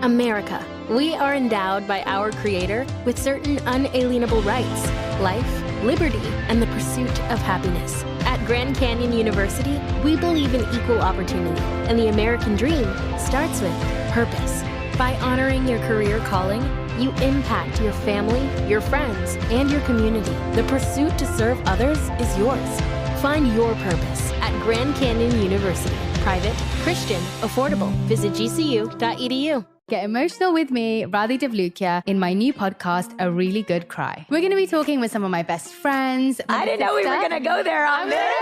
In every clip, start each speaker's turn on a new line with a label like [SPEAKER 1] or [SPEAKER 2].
[SPEAKER 1] America. We are endowed by our Creator with certain unalienable rights: life, liberty, and the pursuit of happiness. At Grand Canyon University, we believe in equal opportunity, and the American dream starts with purpose. By honoring your career calling, you impact your family, your friends, and your community. The pursuit to serve others is yours. Find your purpose at Grand Canyon University. Private, Christian, affordable. Visit gcu.edu.
[SPEAKER 2] Get emotional with me, Radhi Devlukia, in my new podcast, A Really Good Cry. We're going to be talking with some of my best friends.
[SPEAKER 3] I didn't know we were going to go there on this.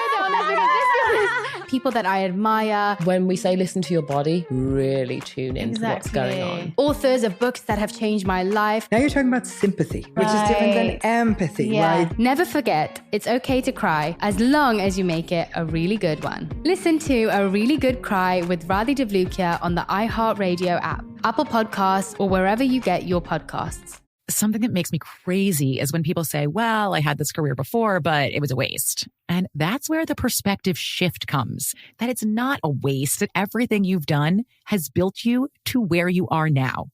[SPEAKER 2] People that I admire.
[SPEAKER 4] When we say listen to your body, really tune into what's going on.
[SPEAKER 2] Authors of books that have changed my life.
[SPEAKER 5] Now you're talking about sympathy, which is different than empathy, right?
[SPEAKER 2] Never forget, it's okay to cry as long as you make it a really good one. Listen to A Really Good Cry with Radhi Devlukia on the iHeartRadio app, Apple Podcasts, or wherever you get your podcasts.
[SPEAKER 6] Something that makes me crazy is when people say, well, I had this career before, but it was a waste. And that's where the perspective shift comes, that it's not a waste, that everything you've done has built you to where you are now.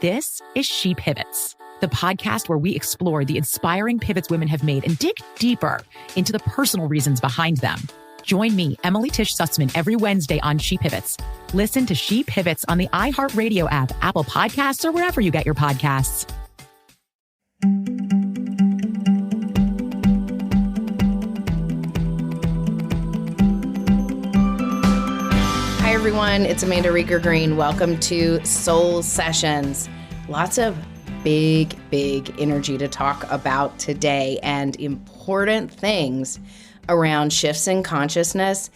[SPEAKER 6] This is She Pivots, the podcast where we explore the inspiring pivots women have made and dig deeper into the personal reasons behind them. Join me, Emily Tish Sussman, every Wednesday on She Pivots. Listen to She Pivots on the iHeartRadio app, Apple Podcasts, or wherever you get your podcasts.
[SPEAKER 3] Hi, everyone. It's Amanda Rieger Green. Welcome to Soul Sessions. Lots of big energy to talk about today, and important things around shifts in consciousness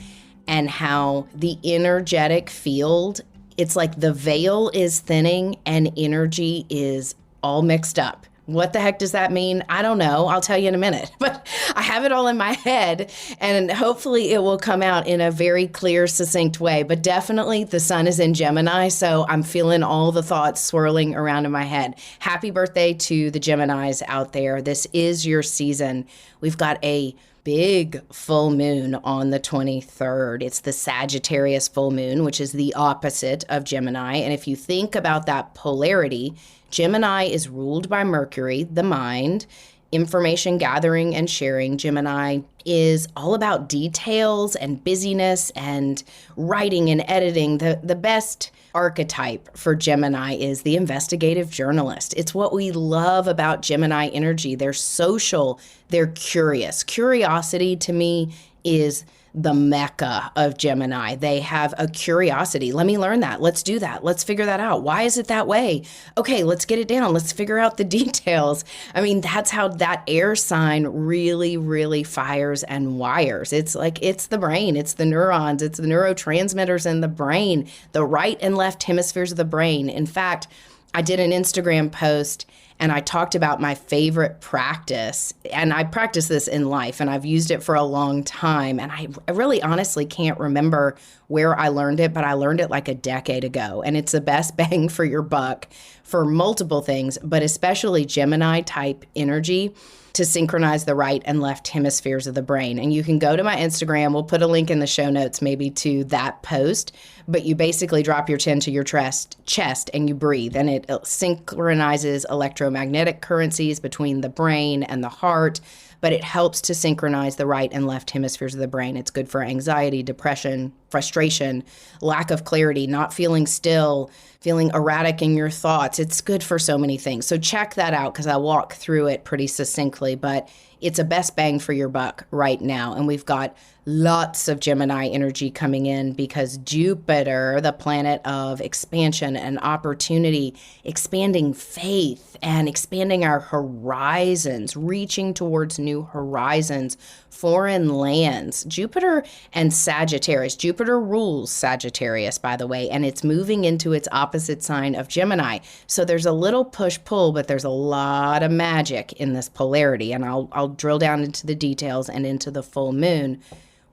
[SPEAKER 3] and how the energetic field, it's like the veil is thinning and energy is all mixed up. What the heck does that mean? I don't know. I'll tell you in a minute. But I have it all in my head, and hopefully it will come out in a very clear, succinct way. But definitely the sun is in Gemini, so I'm feeling all the thoughts swirling around in my head. Happy birthday to the Geminis out there. This is your season. We've got a big full moon on the 23rd. It's the Sagittarius full moon, which is the opposite of Gemini. And if you think about that polarity, Gemini is ruled by Mercury, the mind, information gathering and sharing. Gemini is all about details and busyness and writing and editing. The best archetype for Gemini is the investigative journalist. It's what we love about Gemini energy. They're social, they're curious. Curiosity to me is the mecca of Gemini. They have a curiosity. Let me learn that. Let's do that. Let's figure that out. Why is it that way? Okay, let's get it down. Let's figure out the details. I mean, that's how that air sign really fires and wires. It's like, it's the brain, it's the neurons, it's the neurotransmitters in the brain, the right and left hemispheres of the brain. In fact, I did an Instagram post and I talked about my favorite practice, and I practice this in life, and I've used it for a long time, and I really honestly can't remember where I learned it, but I learned it like a decade ago, and it's the best bang for your buck for multiple things, but especially Gemini type energy, to synchronize the right and left hemispheres of the brain. And you can go to my Instagram. We'll put a link in the show notes maybe to that post. But you basically drop your chin to your chest and you breathe. And it synchronizes electromagnetic currencies between the brain and the heart. But it helps to synchronize the right and left hemispheres of the brain. It's good for anxiety, depression, frustration, lack of clarity, not feeling still, feeling erratic in your thoughts. It's good for so many things. So check that out because I walk through it pretty succinctly, but it's a best bang for your buck right now. And we've got lots of Gemini energy coming in because Jupiter, the planet of expansion and opportunity, expanding faith and expanding our horizons, reaching towards new horizons, foreign lands. Jupiter and Sagittarius. Jupiter rules Sagittarius, by the way, and it's moving into its opposite sign of Gemini. So there's a little push-pull, but there's a lot of magic in this polarity, and I'll drill down into the details and into the full moon.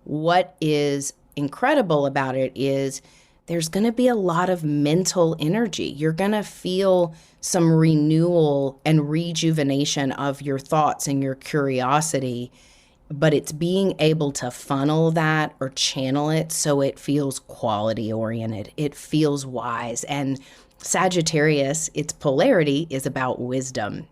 [SPEAKER 3] What is incredible about it is there's going to be a lot of mental energy. You're going to feel some renewal and rejuvenation of your thoughts and your curiosity, but it's being able to funnel that or channel it so it feels quality oriented. It feels wise. And Sagittarius, its polarity is about wisdom.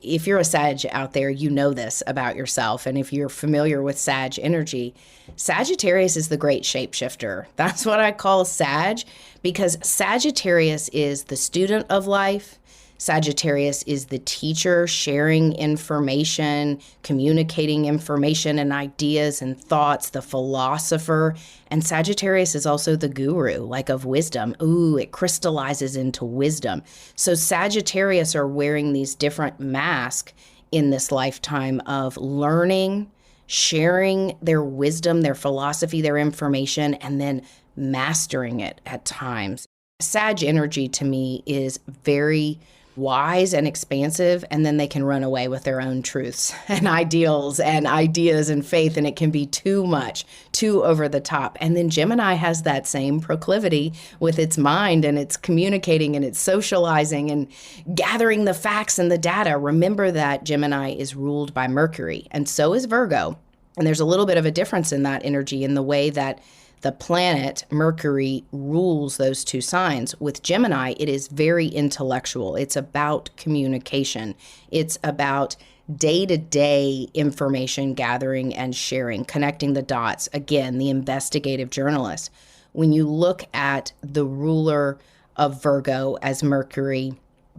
[SPEAKER 3] If you're a Sag out there, you know this about yourself. And if you're familiar with Sag energy, Sagittarius is the great shapeshifter. That's what I call Sag, because Sagittarius is the student of life. Sagittarius is the teacher, sharing information, communicating information and ideas and thoughts, the philosopher. And Sagittarius is also the guru, like of wisdom. Ooh, it crystallizes into wisdom. So Sagittarius are wearing these different masks in this lifetime of learning, sharing their wisdom, their philosophy, their information, and then mastering it at times. Sag energy to me is very wise and expansive, and then they can run away with their own truths and ideals and ideas and faith, and it can be too much, too over the top. And then Gemini has that same proclivity with its mind, and it's communicating and it's socializing and gathering the facts and the data. Remember that Gemini is ruled by Mercury, and so is Virgo. And there's a little bit of a difference in that energy in the way that the planet Mercury rules those two signs. With Gemini, it is very intellectual. It's about communication. It's about day-to-day information gathering and sharing, connecting the dots. Again, the investigative journalist. When you look at the ruler of Virgo as Mercury,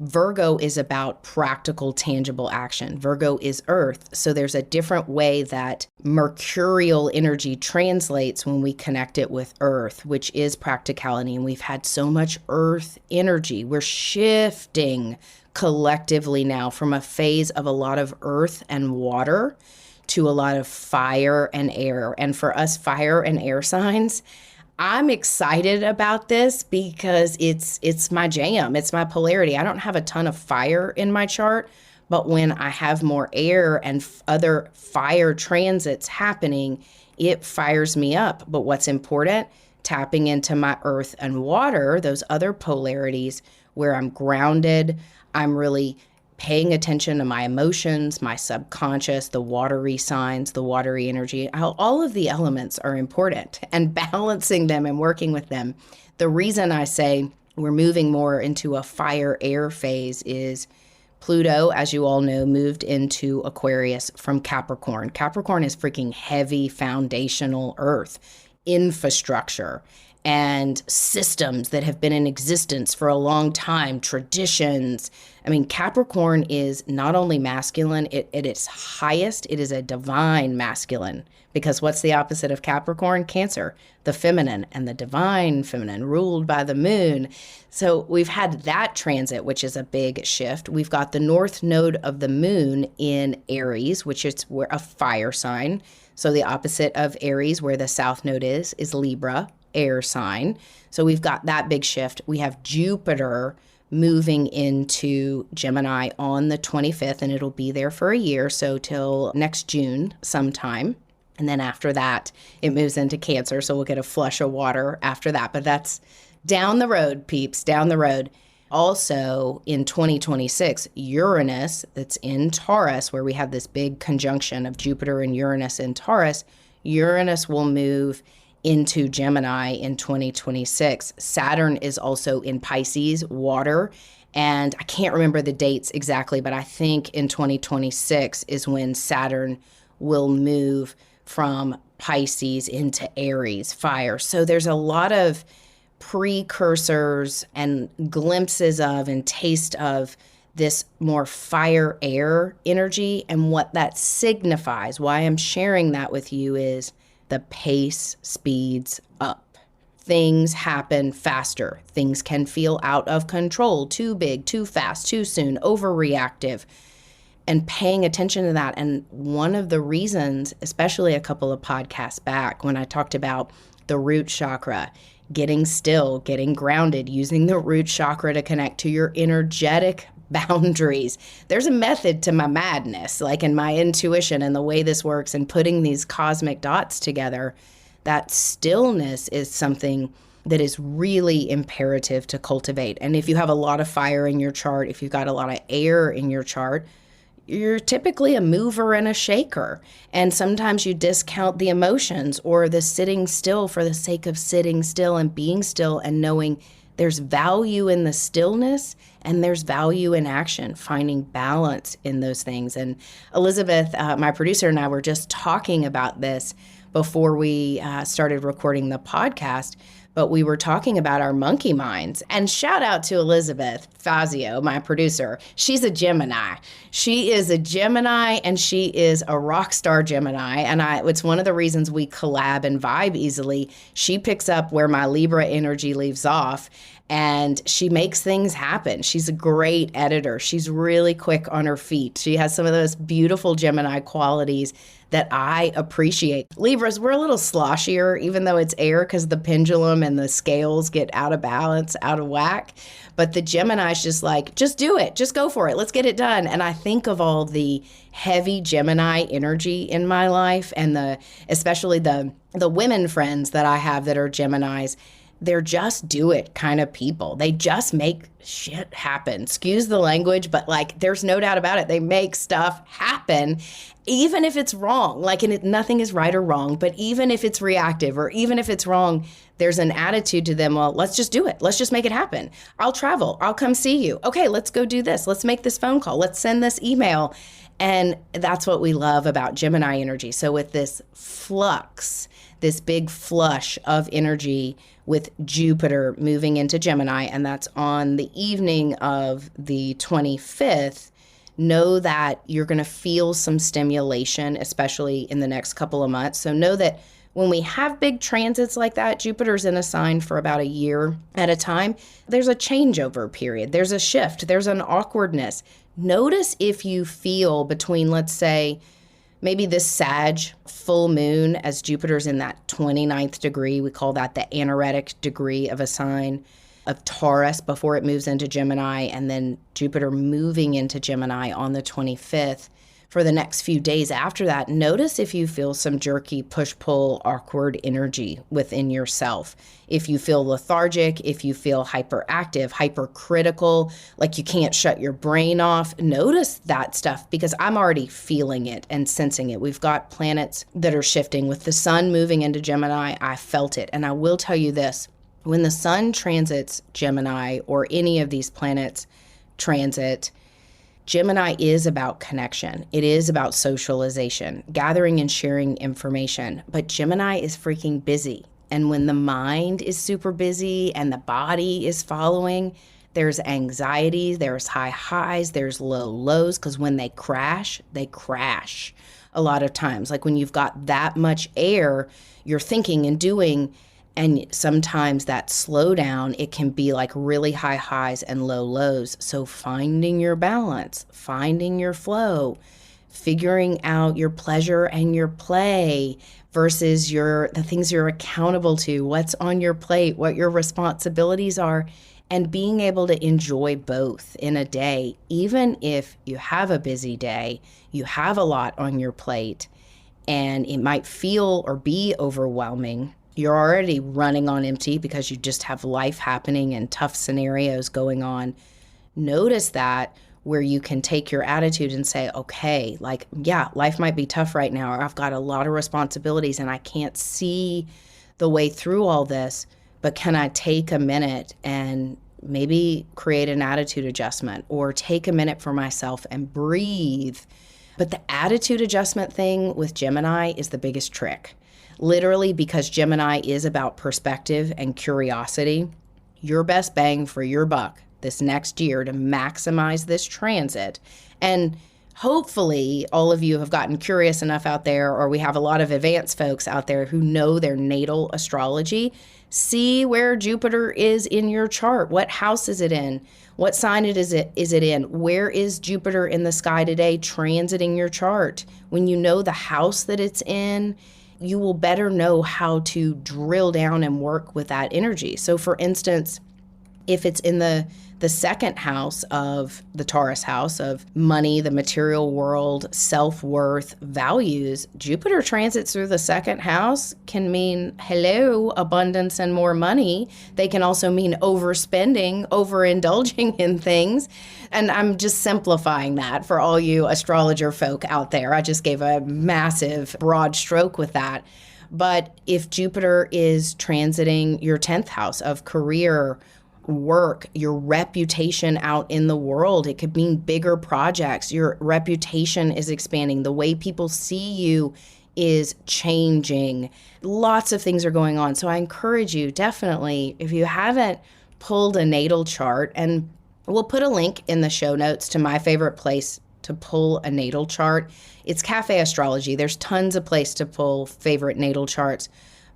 [SPEAKER 3] Virgo is about practical, tangible action. Virgo is Earth. So there's a different way that mercurial energy translates when we connect it with Earth, which is practicality. And we've had so much Earth energy. We're shifting collectively now from a phase of a lot of earth and water to a lot of fire and air. And for us fire and air signs, I'm excited about this because it's my jam. It's my polarity. I don't have a ton of fire in my chart, but when I have more air and other fire transits happening, it fires me up. But what's important? Tapping into my earth and water, those other polarities where I'm grounded, I'm really paying attention to my emotions, my subconscious, the watery signs, the watery energy. All of the elements are important, and balancing them and working with them. The reason I say we're moving more into a fire-air phase is Pluto, as you all know, moved into Aquarius from Capricorn. Capricorn is freaking heavy foundational earth, infrastructure, and systems that have been in existence for a long time, traditions. I mean, Capricorn is not only masculine, at its highest, it is a divine masculine. Because what's the opposite of Capricorn? Cancer, the feminine, and the divine feminine, ruled by the moon. So we've had that transit, which is a big shift. We've got the north node of the moon in Aries, which is a fire sign. So the opposite of Aries, where the south node is Libra, air sign. So we've got that big shift. We have Jupiter moving into Gemini on the 25th, and it'll be there for a year, so till next June sometime. And then after that, it moves into Cancer, so we'll get a flush of water after that. But that's down the road, peeps, down the road. Also, in 2026, Uranus, that's in Taurus, where we have this big conjunction of Jupiter and Uranus in Taurus, Uranus will move into Gemini in 2026. Saturn is also in Pisces, water, and I can't remember the dates exactly, but I think in 2026 is when Saturn will move from Pisces into Aries, fire. So there's a lot of precursors and glimpses of and taste of this more fire air energy, and what that signifies. Why I'm sharing that with you is the pace speeds up. Things happen faster. Things can feel out of control, too big, too fast, too soon, overreactive, and paying attention to that. And one of the reasons, especially a couple of podcasts back when I talked about the root chakra, getting still, getting grounded, using the root chakra to connect to your energetic boundaries. There's a method to my madness, like in my intuition and the way this works and putting these cosmic dots together. That stillness is something that is really imperative to cultivate. And if you have a lot of fire in your chart, if you've got a lot of air in your chart, you're typically a mover and a shaker. And sometimes you discount the emotions or the sitting still for the sake of sitting still and being still and knowing There's value in the stillness and there's value in action, finding balance in those things. And Elizabeth, my producer, and I were just talking about this before we started recording the podcast, but we were talking about our monkey minds. And shout out to Elizabeth Fazio, my producer. She's a Gemini. She is a Gemini, and she is a rock star Gemini. And it's one of the reasons we collab and vibe easily. She picks up where my Libra energy leaves off, and she makes things happen. She's a great editor. She's really quick on her feet. She has some of those beautiful Gemini qualities that I appreciate. Libras, we're a little sloshier, even though it's air, because the pendulum and the scales get out of balance, out of whack. But the Gemini's just like, just do it. Just go for it. Let's get it done. And I think of all the heavy Gemini energy in my life, and especially the women friends that I have that are Geminis. They're just do it kind of people. They just make shit happen. Excuse the language, but like there's no doubt about it. They make stuff happen, even if it's wrong. Like, and nothing is right or wrong, but even if it's reactive or even if it's wrong, there's an attitude to them. Well, let's just do it. Let's just make it happen. I'll travel. I'll come see you. Okay, let's go do this. Let's make this phone call. Let's send this email. And that's what we love about Gemini energy. So with this flux, this big flush of energy with Jupiter moving into Gemini, and that's on the evening of the 25th, know that you're going to feel some stimulation, especially in the next couple of months. So know that when we have big transits like that, Jupiter's in a sign for about a year at a time, there's a changeover period. There's a shift. There's an awkwardness. Notice if you feel between, let's say, maybe this Sag full moon, as Jupiter's in that 29th degree, we call that the anaretic degree of a sign of Taurus before it moves into Gemini, and then Jupiter moving into Gemini on the 25th. For the next few days after that, notice if you feel some jerky, push-pull, awkward energy within yourself. If you feel lethargic, if you feel hyperactive, hypercritical, like you can't shut your brain off, notice that stuff, because I'm already feeling it and sensing it. We've got planets that are shifting. With the sun moving into Gemini, I felt it. And I will tell you this, when the sun transits Gemini, or any of these planets transit, Gemini is about connection. It is about socialization, gathering and sharing information. But Gemini is freaking busy. And when the mind is super busy and the body is following, there's anxiety, there's high highs, there's low lows, because when they crash a lot of times. Like when you've got that much air, you're thinking and doing. And sometimes that slowdown, it can be like really high highs and low lows. So finding your balance, finding your flow, figuring out your pleasure and your play versus the things you're accountable to, what's on your plate, what your responsibilities are, and being able to enjoy both in a day. Even if you have a busy day, you have a lot on your plate, and it might feel or be overwhelming. You're already running on empty because you just have life happening and tough scenarios going on. Notice that, where you can take your attitude and say, okay, like, yeah, life might be tough right now, or I've got a lot of responsibilities and I can't see the way through all this, but can I take a minute and maybe create an attitude adjustment, or take a minute for myself and breathe? But the attitude adjustment thing with Gemini is the biggest trick. Literally, because Gemini is about perspective and curiosity, your best bang for your buck this next year to maximize this transit. And hopefully all of you have gotten curious enough out there, or we have a lot of advanced folks out there who know their natal astrology. See where Jupiter is in your chart. What house is it in? What sign is it in? Where is Jupiter in the sky today transiting your chart? When you know the house that it's in, you will better know how to drill down and work with that energy. So for instance, if it's in the second house of the Taurus house of money, the material world, self-worth, values, Jupiter transits through the second house can mean, hello, abundance and more money. They can also mean overspending, overindulging in things. And I'm just simplifying that for all you astrologer folk out there. I just gave a massive broad stroke with that. But if Jupiter is transiting your 10th house of career, work, your reputation out in the world. It could mean bigger projects. Your reputation is expanding. The way people see you is changing. Lots of things are going on. So I encourage you, definitely, if you haven't pulled a natal chart, and we'll put a link in the show notes to my favorite place to pull a natal chart. It's Cafe Astrology. There's tons of places to pull favorite natal charts.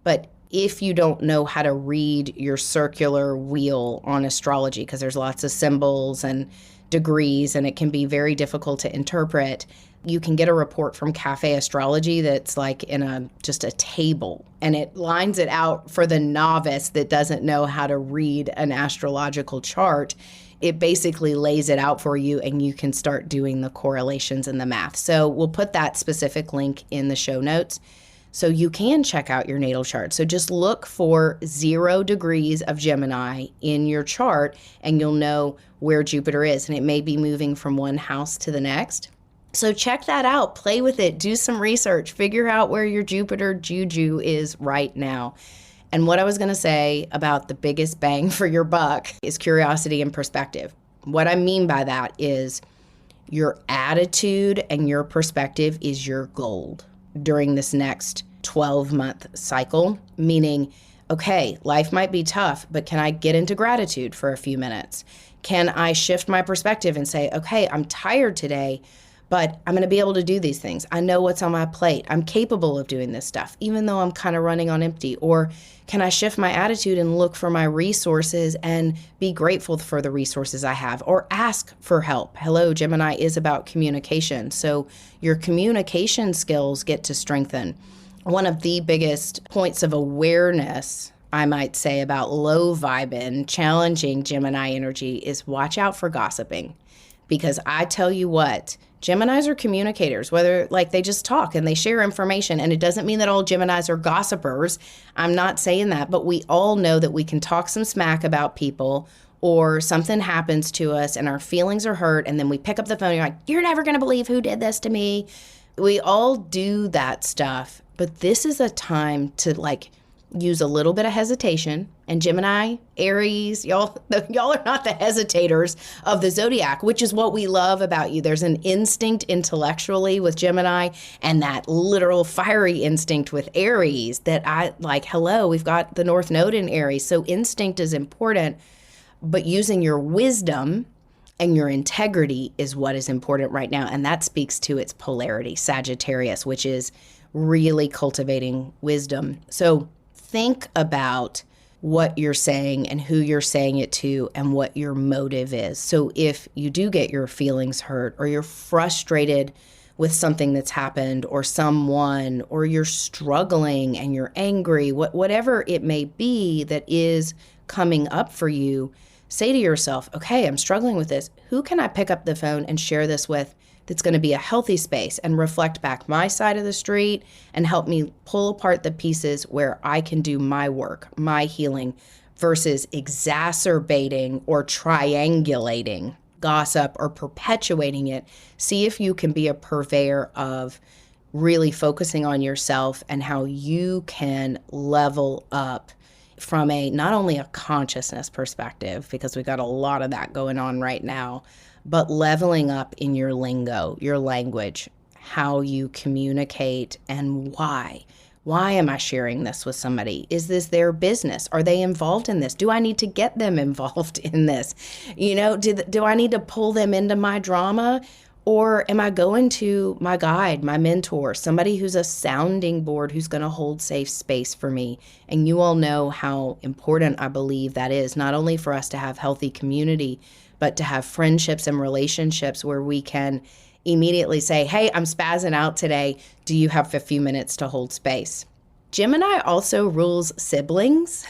[SPEAKER 3] But if you don't know how to read your circular wheel on astrology, because there's lots of symbols and degrees and it can be very difficult to interpret, you can get a report from Cafe Astrology that's like in just a table, and it lines it out for the novice that doesn't know how to read an astrological chart. It basically lays it out for you, and you can start doing the correlations and the math. So we'll put that specific link in the show notes so you can check out your natal chart. So just look for 0 degrees of Gemini in your chart, and you'll know where Jupiter is, and it may be moving from one house to the next. So check that out, play with it, do some research, figure out where your Jupiter juju is right now. And what I was gonna say about the biggest bang for your buck is curiosity and perspective. What I mean by that is your attitude and your perspective is your gold during this next 12-month cycle, meaning, okay, life might be tough, but can I get into gratitude for a few minutes? Can I shift my perspective and say, okay, I'm tired today, but I'm going to be able to do these things. I know what's on my plate. I'm capable of doing this stuff, even though I'm kind of running on empty. Or can I shift my attitude and look for my resources and be grateful for the resources I have, or ask for help? Hello, Gemini is about communication. So your communication skills get to strengthen. One of the biggest points of awareness, I might say, about low vibing, challenging Gemini energy is watch out for gossiping. Because I tell you what, Geminis are communicators, whether like they just talk and they share information. And it doesn't mean that all Geminis are gossipers. I'm not saying that, but we all know that we can talk some smack about people, or something happens to us and our feelings are hurt. And then we pick up the phone and you're like, you're never going to believe who did this to me. We all do that stuff. But this is a time to like use a little bit of hesitation. And Gemini, Aries, y'all are not the hesitators of the zodiac, which is what we love about you. There's an instinct intellectually with Gemini and that literal fiery instinct with Aries that I like, hello, we've got the North Node in Aries. So instinct is important, but using your wisdom and your integrity is what is important right now. And that speaks to its polarity, Sagittarius, which is really cultivating wisdom. So think about what you're saying and who you're saying it to and what your motive is. So if you do get your feelings hurt, or you're frustrated with something that's happened or someone, or you're struggling and you're angry, whatever it may be that is coming up for you, say to yourself, okay, I'm struggling with this. Who can I pick up the phone and share this with that's going to be a healthy space and reflect back my side of the street and help me pull apart the pieces where I can do my work, my healing, versus exacerbating or triangulating gossip or perpetuating it. See if you can be a purveyor of really focusing on yourself and how you can level up from a not only a consciousness perspective, because we got a lot of that going on right now, but leveling up in your lingo, your language, how you communicate, and why. Why am I sharing this with somebody? Is this their business? Are they involved in this? Do I need to get them involved in this? You know, do I need to pull them into my drama? Or am I going to my guide, my mentor, somebody who's a sounding board, who's going to hold safe space for me? And you all know how important I believe that is, not only for us to have healthy community, but to have friendships and relationships where we can immediately say, hey, I'm spazzing out today. Do you have a few minutes to hold space? Gemini also rules siblings,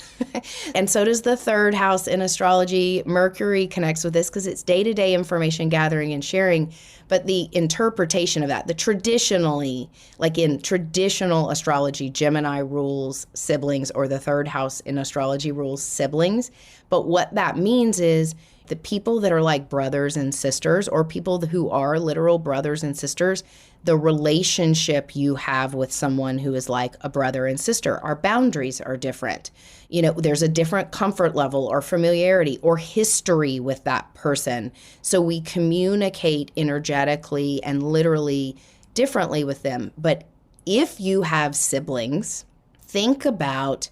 [SPEAKER 3] and so does the third house in astrology. Mercury connects with this because it's day-to-day information gathering and sharing, but the interpretation of that, traditionally, like in traditional astrology, Gemini rules siblings, or the third house in astrology rules siblings. But what that means is The people that are like brothers and sisters, or people who are literal brothers and sisters, the relationship you have with someone who is like a brother and sister, our boundaries are different. You know, there's a different comfort level or familiarity or history with that person. So we communicate energetically and literally differently with them. But if you have siblings, think about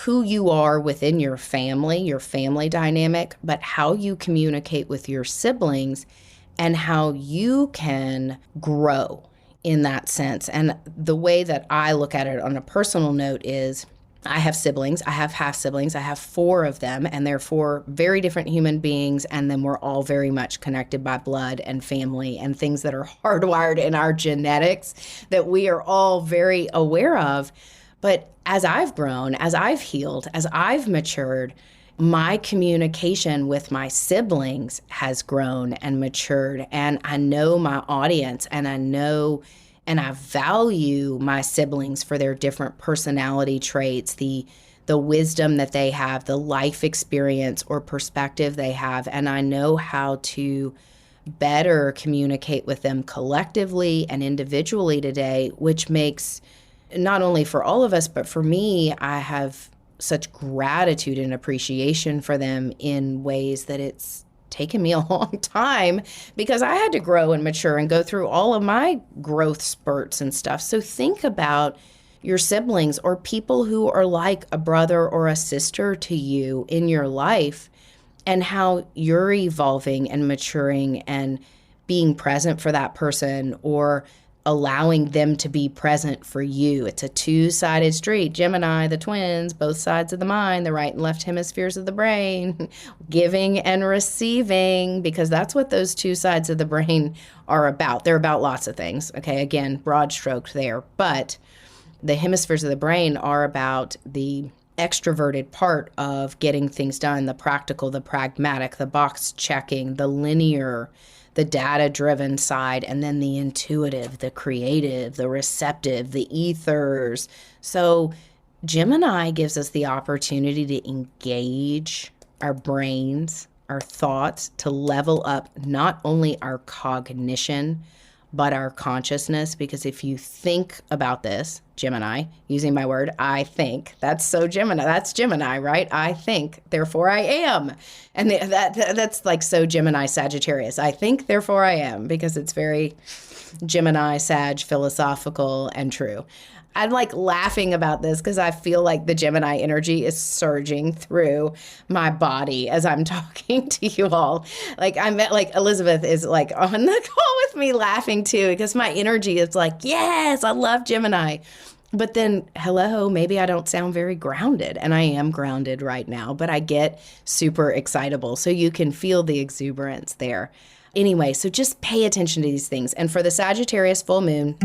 [SPEAKER 3] who you are within your family dynamic, but how you communicate with your siblings and how you can grow in that sense. And the way that I look at it on a personal note is I have siblings, I have half siblings, I have 4 of them, and they're 4 very different human beings, and then we're all very much connected by blood and family and things that are hardwired in our genetics that we are all very aware of. But as I've grown, as I've healed, as I've matured, my communication with my siblings has grown and matured. And I know my audience, and I know and I value my siblings for their different personality traits, the wisdom that they have, the life experience or perspective they have. And I know how to better communicate with them collectively and individually today, which makes not only for all of us, but for me, I have such gratitude and appreciation for them in ways that it's taken me a long time because I had to grow and mature and go through all of my growth spurts and stuff. So think about your siblings or people who are like a brother or a sister to you in your life and how you're evolving and maturing and being present for that person or allowing them to be present for you. It's a 2-sided street. Gemini, the twins, both sides of the mind, the right and left hemispheres of the brain, giving and receiving, because that's what those 2 sides of the brain are about. They're about lots of things. Okay, again, broad stroked there. But the hemispheres of the brain are about the extroverted part of getting things done, the practical, the pragmatic, the box checking, the linear, the data-driven side, and then the intuitive, the creative, the receptive, the ethers. So Gemini gives us the opportunity to engage our brains, our thoughts, to level up not only our cognition, but our consciousness. Because if you think about this, Gemini, using my word, I think, that's so Gemini. That's Gemini, right? I think, therefore I am. And that's like so Gemini Sagittarius. I think, therefore I am, because it's very Gemini, Sag, philosophical, and true. I'm like laughing about this because I feel like the Gemini energy is surging through my body as I'm talking to you all. Like Elizabeth is like on the call with me laughing too, because my energy is like, yes, I love Gemini. But then, hello, maybe I don't sound very grounded, and I am grounded right now, but I get super excitable. So you can feel the exuberance there. Anyway, so just pay attention to these things. And for the Sagittarius full moon,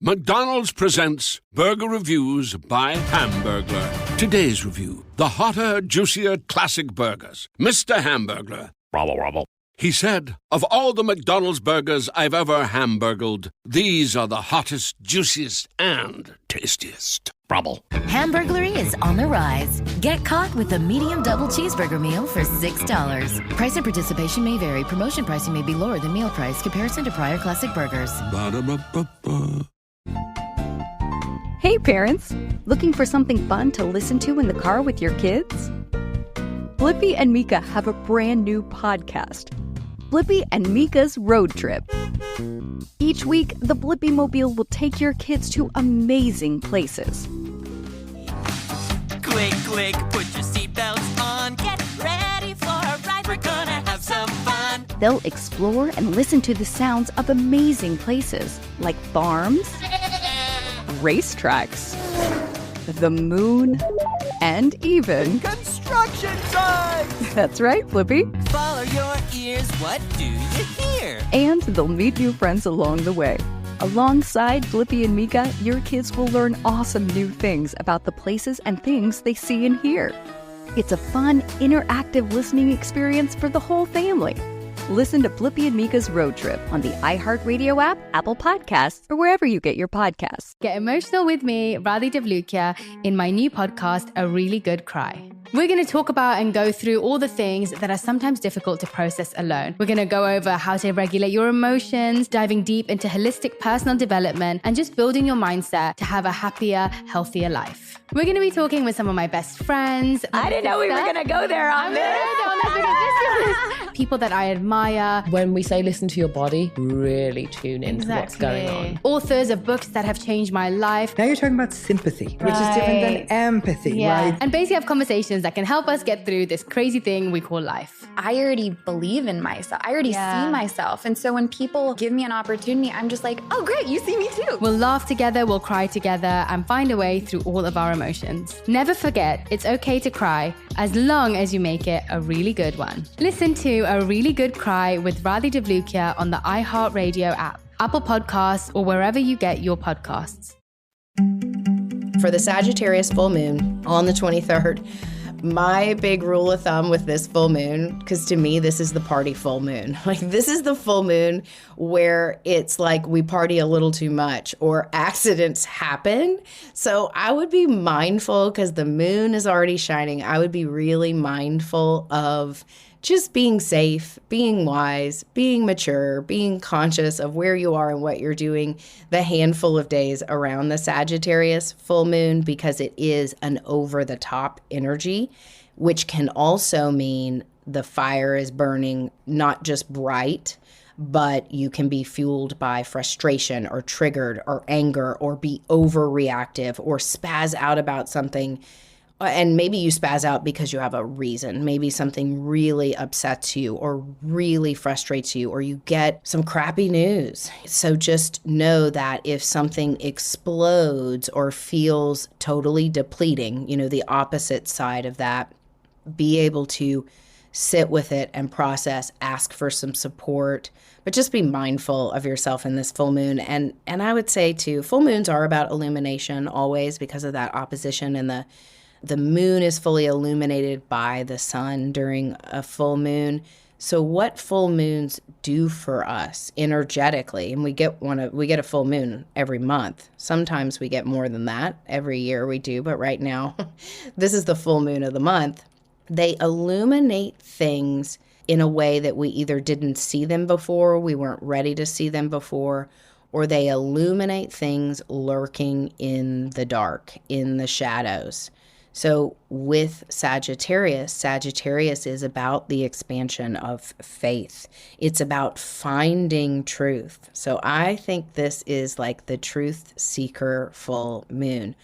[SPEAKER 7] McDonald's presents Burger Reviews by Hamburglar. Today's review, the hotter, juicier classic burgers. Mr. Hamburglar. Robble, robble. He said, of all the McDonald's burgers I've ever hamburgled, these are the hottest, juiciest, and tastiest. Brabble.
[SPEAKER 8] Hamburglary is on the rise. Get caught with a medium double cheeseburger meal for $6. Price and participation may vary. Promotion pricing may be lower than meal price. Comparison to prior classic burgers.
[SPEAKER 7] Ba-da-ba-ba-ba.
[SPEAKER 9] Hey parents, looking for something fun to listen to in the car with your kids? Blippi and Mika have a brand new podcast, Blippi and Mika's Road Trip. Each week, the Blippi Mobile will take your kids to amazing places.
[SPEAKER 10] Click, click, put your seatbelts on, get ready for a ride, we're gonna have some fun.
[SPEAKER 9] They'll explore and listen to the sounds of amazing places like farms, racetracks, the moon, and even
[SPEAKER 10] construction site!
[SPEAKER 9] That's right, Blippi.
[SPEAKER 10] Follow your ears, what do you hear?
[SPEAKER 9] And they'll meet new friends along the way. Alongside Blippi and Mika, your kids will learn awesome new things about the places and things they see and hear. It's a fun, interactive listening experience for the whole family. Listen to Blippi and Mika's Road Trip on the iHeartRadio app, Apple Podcasts, or wherever you get your podcasts.
[SPEAKER 2] Get emotional with me, Radhi Devlukia, in my new podcast, A Really Good Cry. We're going to talk about and go through all the things that are sometimes difficult to process alone. We're going to go over how to regulate your emotions, diving deep into holistic personal development, and just building your mindset to have a happier, healthier life. We're going to be talking with some of my best friends.
[SPEAKER 9] I didn't know we were going to go there on this.
[SPEAKER 2] People that I admire.
[SPEAKER 4] When we say listen to your body, really tune into what's going on.
[SPEAKER 2] Authors of books that have changed my life.
[SPEAKER 5] Now you're talking about sympathy, which is different than empathy, right?
[SPEAKER 2] And basically have conversations that can help us get through this crazy thing we call life.
[SPEAKER 11] I already believe in myself. I already see myself. And so when people give me an opportunity, I'm just like, oh, great, you see me too.
[SPEAKER 2] We'll laugh together, we'll cry together, and find a way through all of our emotions. Never forget, it's okay to cry, as long as you make it a really good one. Listen to A Really Good Cry with Radhi Devlukia on the iHeartRadio app, Apple Podcasts, or wherever you get your podcasts.
[SPEAKER 3] For the Sagittarius full moon on the 23rd, my big rule of thumb with this full moon, because to me, this is the party full moon. Like, this is the full moon where it's like we party a little too much or accidents happen. So I would be mindful, because the moon is already shining. I would be really mindful of just being safe, being wise, being mature, being conscious of where you are and what you're doing the handful of days around the Sagittarius full moon, because it is an over-the-top energy, which can also mean the fire is burning not just bright, but you can be fueled by frustration or triggered or anger or be overreactive or spaz out about something. And maybe you spaz out because you have a reason. Maybe something really upsets you or really frustrates you, or you get some crappy news. So just know that if something explodes or feels totally depleting, the opposite side of that, be able to sit with it and process, ask for some support, but just be mindful of yourself in this full moon. And I would say too, full moons are about illumination always, because of that opposition, and the moon is fully illuminated by the sun during a full moon. So what full moons do for us energetically, and we get a full moon every month. Sometimes we get more than that. Every year we do, but right now, this is the full moon of the month. They illuminate things in a way that we either didn't see them before, we weren't ready to see them before, or they illuminate things lurking in the dark, in the shadows. So with Sagittarius is about the expansion of faith. It's about finding truth. So I think this is like the truth seeker full moon.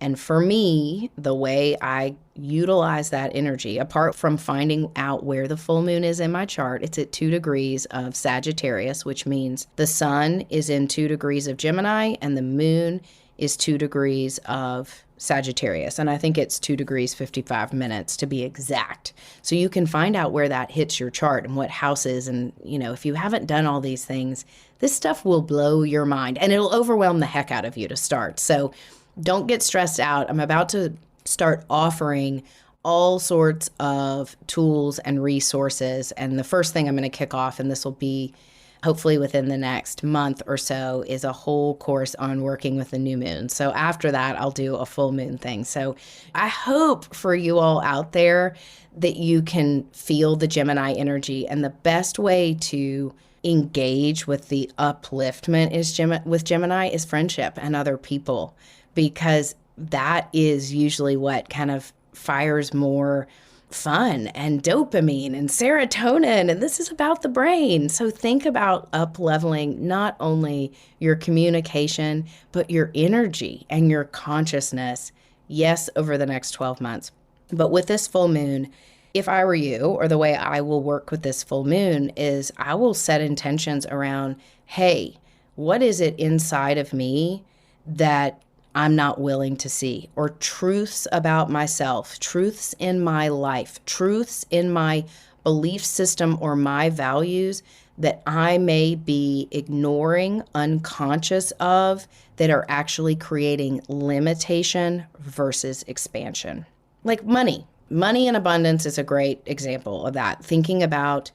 [SPEAKER 3] And for me, the way I utilize that energy, apart from finding out where the full moon is in my chart, it's at 2 degrees of Sagittarius, which means the sun is in 2 degrees of Gemini and the moon is 2 degrees of Sagittarius. And I think it's 2 degrees 55 minutes to be exact. So you can find out where that hits your chart and what houses. And, if you haven't done all these things, this stuff will blow your mind and it'll overwhelm the heck out of you to start. So don't get stressed out. I'm about to start offering all sorts of tools and resources. And the first thing I'm going to kick off, and this will be hopefully within the next month or so, is a whole course on working with the new moon. So after that, I'll do a full moon thing. So I hope for you all out there that you can feel the Gemini energy. And the best way to engage with the upliftment with Gemini is friendship and other people, because that is usually what kind of fires more fun and dopamine and serotonin, and this is about the brain. So think about up-leveling not only your communication, but your energy and your consciousness, yes, over the next 12 months. But with this full moon, if I were you, or the way I will work with this full moon is I will set intentions around, hey, what is it inside of me that I'm not willing to see, or truths about myself, truths in my life, truths in my belief system or my values that I may be ignoring, unconscious of, that are actually creating limitation versus expansion. Like money. Money in abundance is a great example of that. Thinking about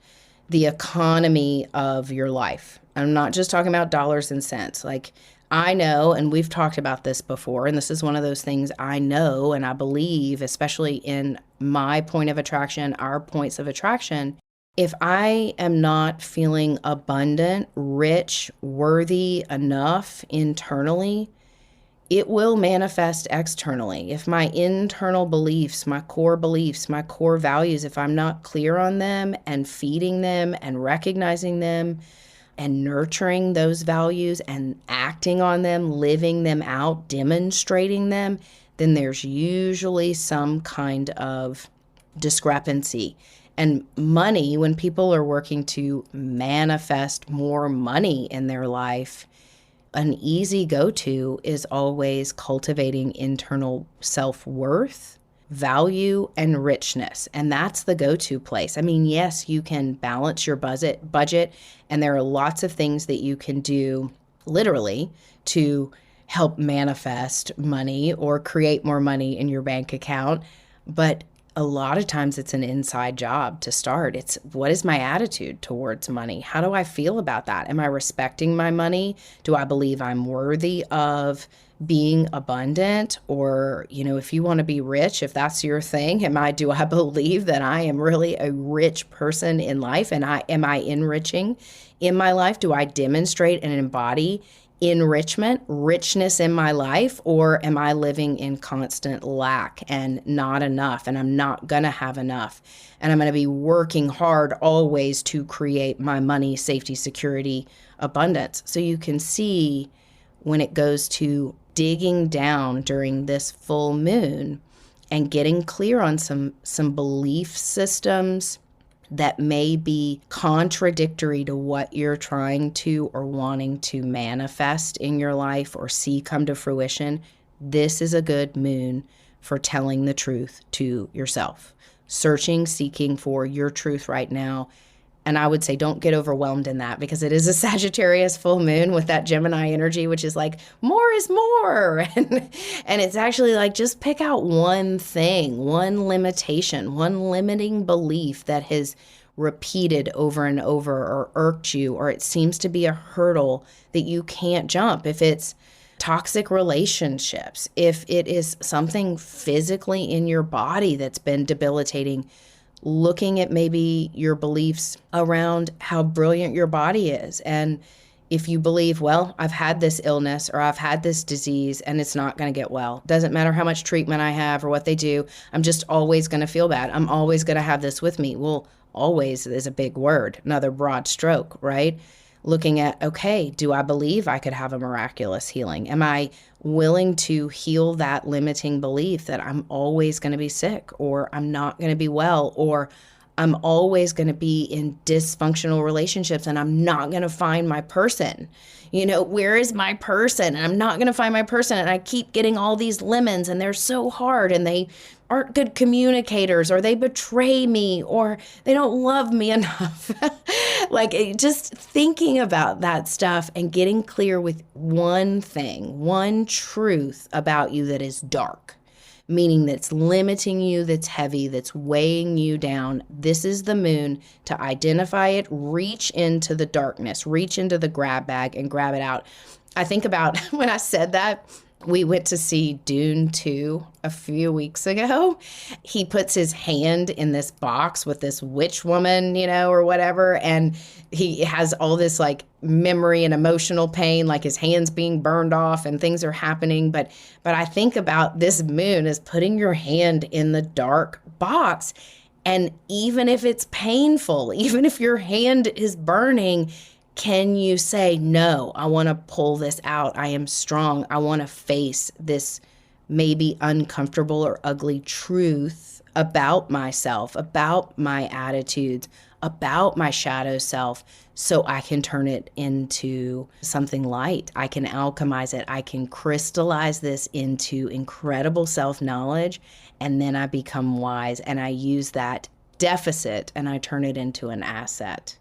[SPEAKER 3] the economy of your life. I'm not just talking about dollars and cents. Like, I know, and we've talked about this before, and this is one of those things I know and I believe, especially in my point of attraction, our points of attraction. If I am not feeling abundant, rich, worthy enough internally, it will manifest externally. If my internal beliefs, my core values, if I'm not clear on them and feeding them and recognizing them and nurturing those values and acting on them, living them out, demonstrating them, then there's usually some kind of discrepancy. And money, when people are working to manifest more money in their life, an easy go-to is always cultivating internal self-worth, value, and richness. And that's the go-to place. I mean, yes, you can balance your budget, and there are lots of things that you can do literally to help manifest money or create more money in your bank account. But a lot of times it's an inside job to start. It's, what is my attitude towards money? How do I feel about that? Am I respecting my money? Do I believe I'm worthy of being abundant? Or, if you want to be rich, if that's your thing, do I believe that I am really a rich person in life? And am I enriching in my life? Do I demonstrate and embody enrichment, richness in my life, or am I living in constant lack and not enough, and I'm not gonna have enough, and I'm gonna be working hard always to create my money, safety, security, abundance? So you can see when it goes to digging down during this full moon and getting clear on some belief systems that may be contradictory to what you're trying to or wanting to manifest in your life or see come to fruition, this is a good moon for telling the truth to yourself. Searching, seeking for your truth right now. And I would say don't get overwhelmed in that, because it is a Sagittarius full moon with that Gemini energy, which is like, more is more. And it's actually like, just pick out one thing, one limitation, one limiting belief that has repeated over and over or irked you, or it seems to be a hurdle that you can't jump. If it's toxic relationships, if it is something physically in your body that's been debilitating, looking at maybe your beliefs around how brilliant your body is. And if you believe, well, I've had this illness or I've had this disease and it's not going to get well. Doesn't matter how much treatment I have or what they do. I'm just always going to feel bad. I'm always going to have this with me. Well, always is a big word, another broad stroke, right? Looking at, okay, do I believe I could have a miraculous healing? Am I willing to heal that limiting belief that I'm always going to be sick, or I'm not going to be well, or I'm always going to be in dysfunctional relationships and I'm not going to find my person? Where is my person? And I'm not going to find my person. And I keep getting all these lemons and they're so hard and they aren't good communicators, or they betray me, or they don't love me enough. Like, just thinking about that stuff and getting clear with one thing, one truth about you that is dark, meaning that's limiting you, that's heavy, that's weighing you down. This is the moon to identify it, reach into the darkness, reach into the grab bag and grab it out. I think about when I said that, we went to see Dune 2 a few weeks ago. He puts his hand in this box with this witch woman, or whatever, and he has all this like memory and emotional pain, like his hands being burned off and things are happening. But I think about this moon as putting your hand in the dark box. And even if it's painful, even if your hand is burning, can you say, no, I want to pull this out. I am strong. I want to face this maybe uncomfortable or ugly truth about myself, about my attitudes, about my shadow self, so I can turn it into something light. I can alchemize it. I can crystallize this into incredible self-knowledge, and then I become wise, and I use that deficit and I turn it into an asset.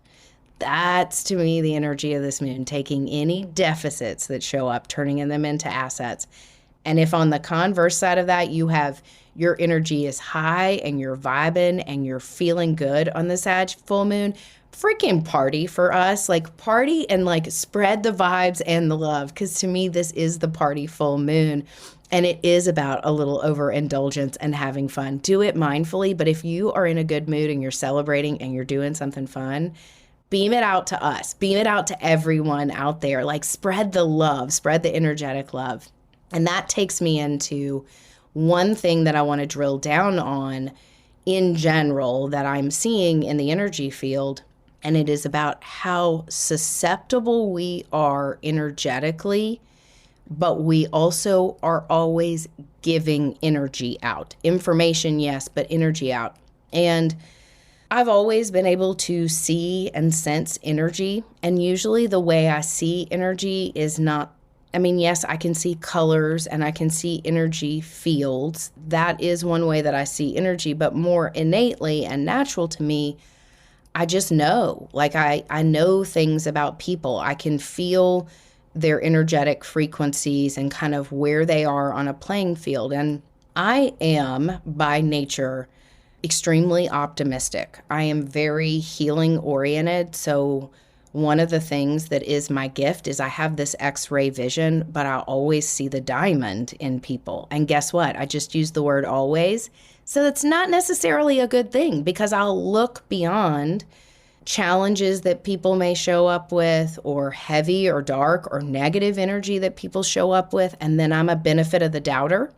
[SPEAKER 3] That's, to me, the energy of this moon, taking any deficits that show up, turning them into assets, And if on the converse side of that, you have your energy is high and you're vibing and you're feeling good on the Sag full moon, freaking party for us. Like party and like spread the vibes and the love. Because to me, this is the party full moon. And it is about a little overindulgence and having fun. Do it mindfully. But if you are in a good mood and you're celebrating and you're doing something fun, beam it out to us. Beam it out to everyone out there. Like spread the love, spread the energetic love. And that takes me into one thing that I want to drill down on in general that I'm seeing in the energy field. And it is about how susceptible we are energetically, but we also are always giving energy out. Information, yes, but energy out. And I've always been able to see and sense energy. And usually the way I see energy is not, yes, I can see colors and I can see energy fields. That is one way that I see energy, but more innately and natural to me, I just know. Like I know things about people. I can feel their energetic frequencies and kind of where they are on a playing field. And I am, by nature, extremely optimistic. I am very healing oriented. So one of the things that is my gift is I have this X-ray vision, but I always see the diamond in people. And guess what? I just used the word always. So it's not necessarily a good thing because I'll look beyond challenges that people may show up with or heavy or dark or negative energy that people show up with. And then I'm a benefit of the doubter.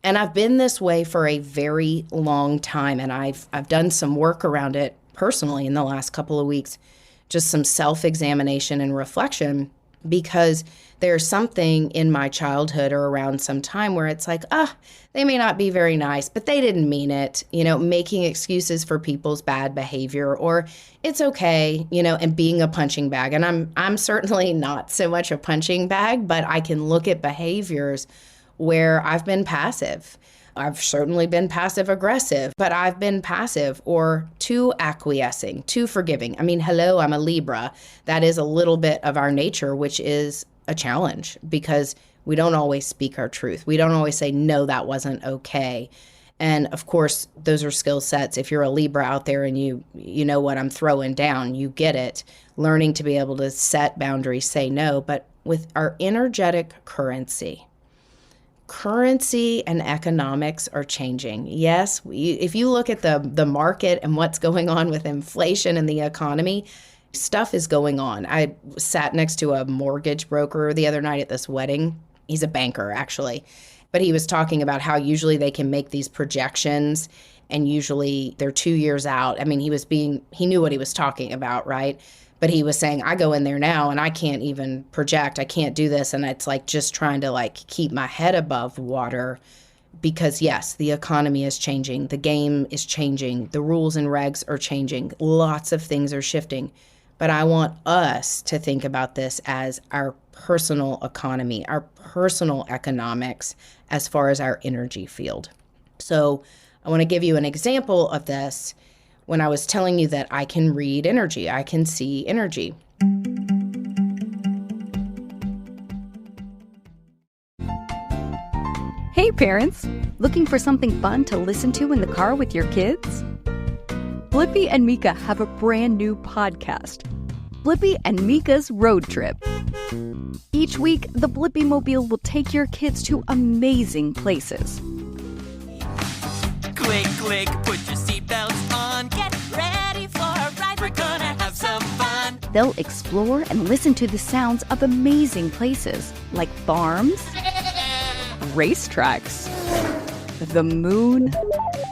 [SPEAKER 3] And I've been this way for a very long time. And I've done some work around it personally in the last couple of weeks, just some self-examination and reflection, because there's something in my childhood or around some time where it's like, they may not be very nice, but they didn't mean it, making excuses for people's bad behavior, or it's okay, and being a punching bag. And I'm certainly not so much a punching bag, but I can look at behaviors where I've been passive. I've certainly been passive aggressive, but I've been passive or too acquiescing, too forgiving. Hello, I'm a Libra. That is a little bit of our nature, which is a challenge because we don't always speak our truth. We don't always say, no, that wasn't okay. And of course, those are skill sets. If you're a Libra out there and you know what I'm throwing down, you get it. Learning to be able to set boundaries, say no. But with our energetic currency and economics are changing. Yes, if you look at the market and what's going on with inflation and the economy, stuff is going on. I sat next to a mortgage broker the other night at this wedding. He's a banker, actually. But he was talking about how usually they can make these projections and usually they're 2 years out. He knew what he was talking about, right? But he was saying, I go in there now and I can't even project. I can't do this. And it's like just trying to keep my head above water because yes, the economy is changing. The game is changing. The rules and regs are changing. Lots of things are shifting. But I want us to think about this as our personal economy, our personal economics as far as our energy field. So I want to give you an example of this. When I was telling you that I can read energy, I can see energy.
[SPEAKER 9] Hey parents, looking for something fun to listen to in the car with your kids? Blippi and Mika have a brand new podcast, Blippi and Mika's Road Trip. Each week, the Blippi Mobile will take your kids to amazing places.
[SPEAKER 10] Click, click, put your seatbelts on. Get ready for a ride. We're gonna have some fun.
[SPEAKER 9] They'll explore and listen to the sounds of amazing places like farms, racetracks, the moon,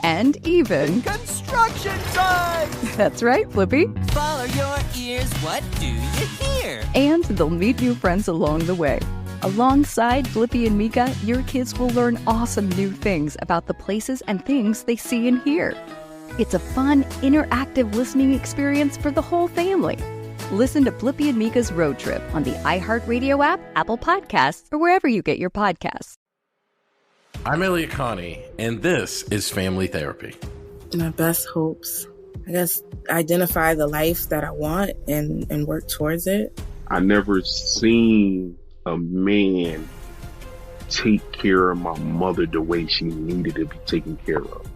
[SPEAKER 9] and even
[SPEAKER 10] construction sites.
[SPEAKER 9] That's right, Blippi.
[SPEAKER 10] Follow your ears. What do you hear?
[SPEAKER 9] And they'll meet new friends along the way. Alongside Blippi and Mika, your kids will learn awesome new things about the places and things they see and hear. It's a fun, interactive listening experience for the whole family. Listen to Blippi and Mika's Road Trip on the iHeartRadio app, Apple Podcasts, or wherever you get your podcasts.
[SPEAKER 12] I'm Elliot Connie, and this is Family Therapy.
[SPEAKER 13] My best hopes, I guess, identify the life that I want and work towards it.
[SPEAKER 14] I never seen a man take care of my mother the way she needed to be taken care of.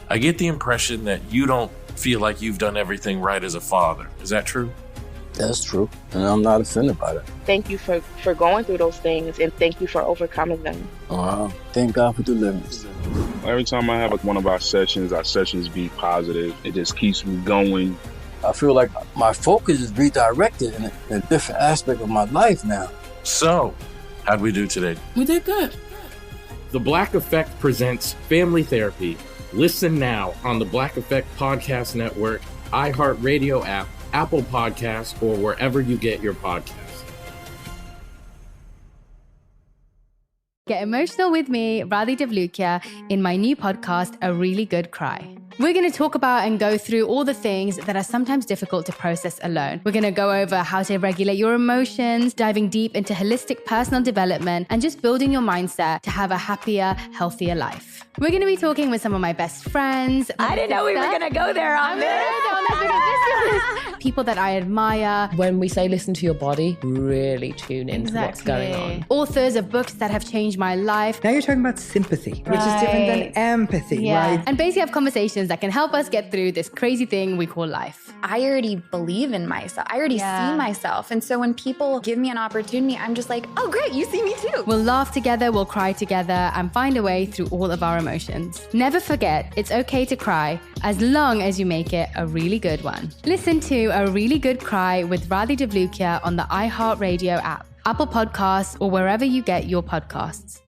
[SPEAKER 12] I get the impression that you don't feel like you've done everything right as a father. Is that true?
[SPEAKER 15] That's true, and I'm not offended by that.
[SPEAKER 16] Thank you for going through those things, and thank you for overcoming them.
[SPEAKER 15] Thank God for deliverance.
[SPEAKER 14] Every time I have one of our sessions be positive. It just keeps me going.
[SPEAKER 15] I feel like my focus is redirected in a different aspect of my life now.
[SPEAKER 12] So, how'd we do today?
[SPEAKER 13] We did good.
[SPEAKER 17] The Black Effect presents Family Therapy. Listen now on the Black Effect Podcast Network, iHeartRadio app, Apple Podcasts, or wherever you get your podcasts.
[SPEAKER 2] Get emotional with me, Radhi Devlukia, in my new podcast, A Really Good Cry. We're going to talk about and go through all the things that are sometimes difficult to process alone. We're going to go over how to regulate your emotions, diving deep into holistic personal development, and just building your mindset to have a happier, healthier life. We're going to be talking with some of my best friends.
[SPEAKER 11] I didn't know we were going to go there on this.
[SPEAKER 2] People that I admire.
[SPEAKER 4] When we say listen to your body, really tune into what's going on.
[SPEAKER 2] Authors of books that have changed my life.
[SPEAKER 5] Now you're talking about sympathy, which is different than empathy, right?
[SPEAKER 2] And basically have conversations that can help us get through this crazy thing we call life.
[SPEAKER 11] I already believe in myself. I already see myself. And so when people give me an opportunity, I'm just like, oh, great, you see me too.
[SPEAKER 2] We'll laugh together, we'll cry together, and find a way through all of our emotions. Never forget, it's okay to cry, as long as you make it a really good one. Listen to A Really Good Cry with Radhi Devlukia on the iHeartRadio app, Apple Podcasts, or wherever you get your podcasts.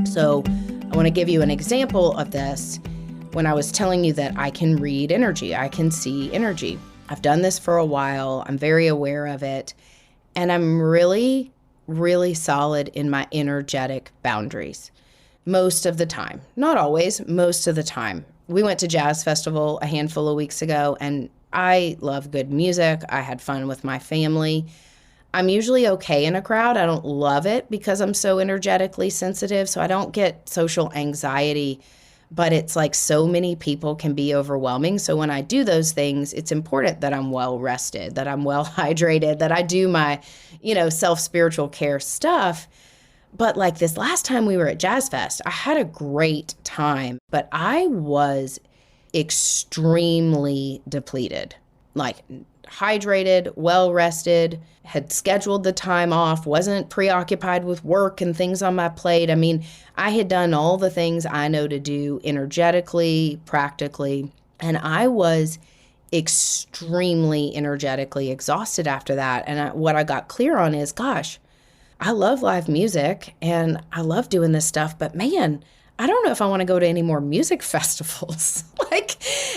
[SPEAKER 3] So I want to give you an example of this. When I was telling you that I can read energy, I can see energy. I've done this for a while. I'm very aware of it. And I'm really, really solid in my energetic boundaries. Most of the time. Not always, most of the time. We went to Jazz Festival a handful of weeks ago, and I love good music. I had fun with my family. I'm usually okay in a crowd. I don't love it because I'm so energetically sensitive, so I don't get social anxiety, but it's like so many people can be overwhelming. So when I do those things, it's important that I'm well rested, that I'm well hydrated, that I do my, self-spiritual care stuff. But like this last time we were at Jazz Fest, I had a great time, but I was extremely depleted, like hydrated, well rested, had scheduled the time off, wasn't preoccupied with work and things on my plate. I mean, I had done all the things I know to do energetically, practically, and I was extremely energetically exhausted after that. And what I got clear on is, gosh, I love live music and I love doing this stuff, but man, I don't know if I want to go to any more music festivals.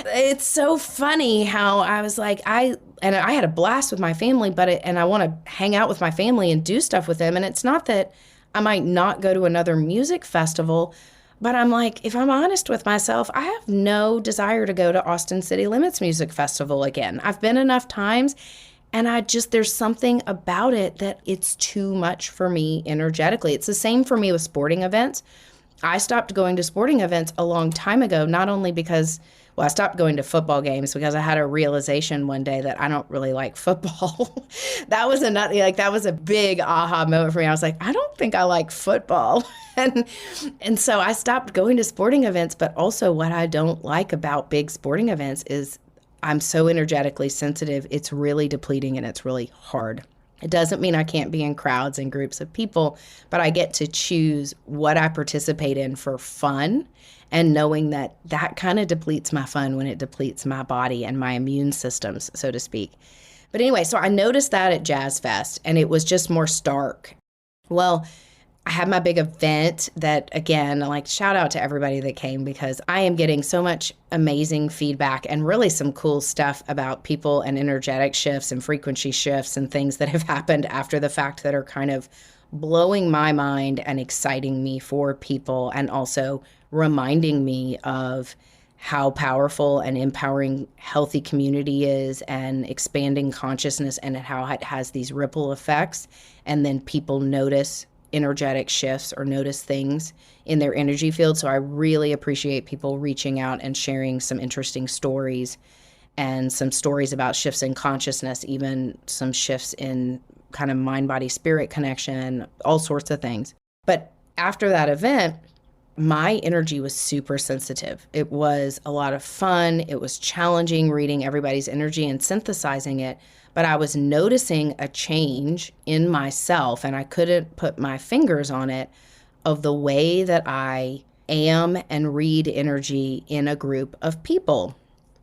[SPEAKER 3] It's so funny how I was like, I had a blast with my family, and I want to hang out with my family and do stuff with them. And it's not that I might not go to another music festival, but I'm like, if I'm honest with myself, I have no desire to go to Austin City Limits Music Festival again. I've been enough times. And there's something about it that it's too much for me energetically. It's the same for me with sporting events. I stopped going to sporting events a long time ago, not only because, I stopped going to football games because I had a realization one day that I don't really like football. That was a big aha moment for me. I was like, I don't think I like football. And so I stopped going to sporting events, but also what I don't like about big sporting events is I'm so energetically sensitive, it's really depleting and it's really hard. It doesn't mean I can't be in crowds and groups of people, but I get to choose what I participate in for fun, and knowing that kind of depletes my fun when it depletes my body and my immune systems, so to speak. But anyway, so I noticed that at Jazz Fest, and it was just more stark. Well, I had my big event that, again, shout out to everybody that came, because I am getting so much amazing feedback and really some cool stuff about people and energetic shifts and frequency shifts and things that have happened after the fact that are kind of blowing my mind and exciting me for people, and also reminding me of how powerful and empowering healthy community is, and expanding consciousness, and how it has these ripple effects. And then people notice energetic shifts or notice things in their energy field. So I really appreciate people reaching out and sharing some interesting stories, and some stories about shifts in consciousness, even some shifts in kind of mind, body, spirit connection, all sorts of things. But after that event, my energy was super sensitive. It was a lot of fun. It was challenging reading everybody's energy and synthesizing it. But I was noticing a change in myself, and I couldn't put my fingers on it, of the way that I am and read energy in a group of people.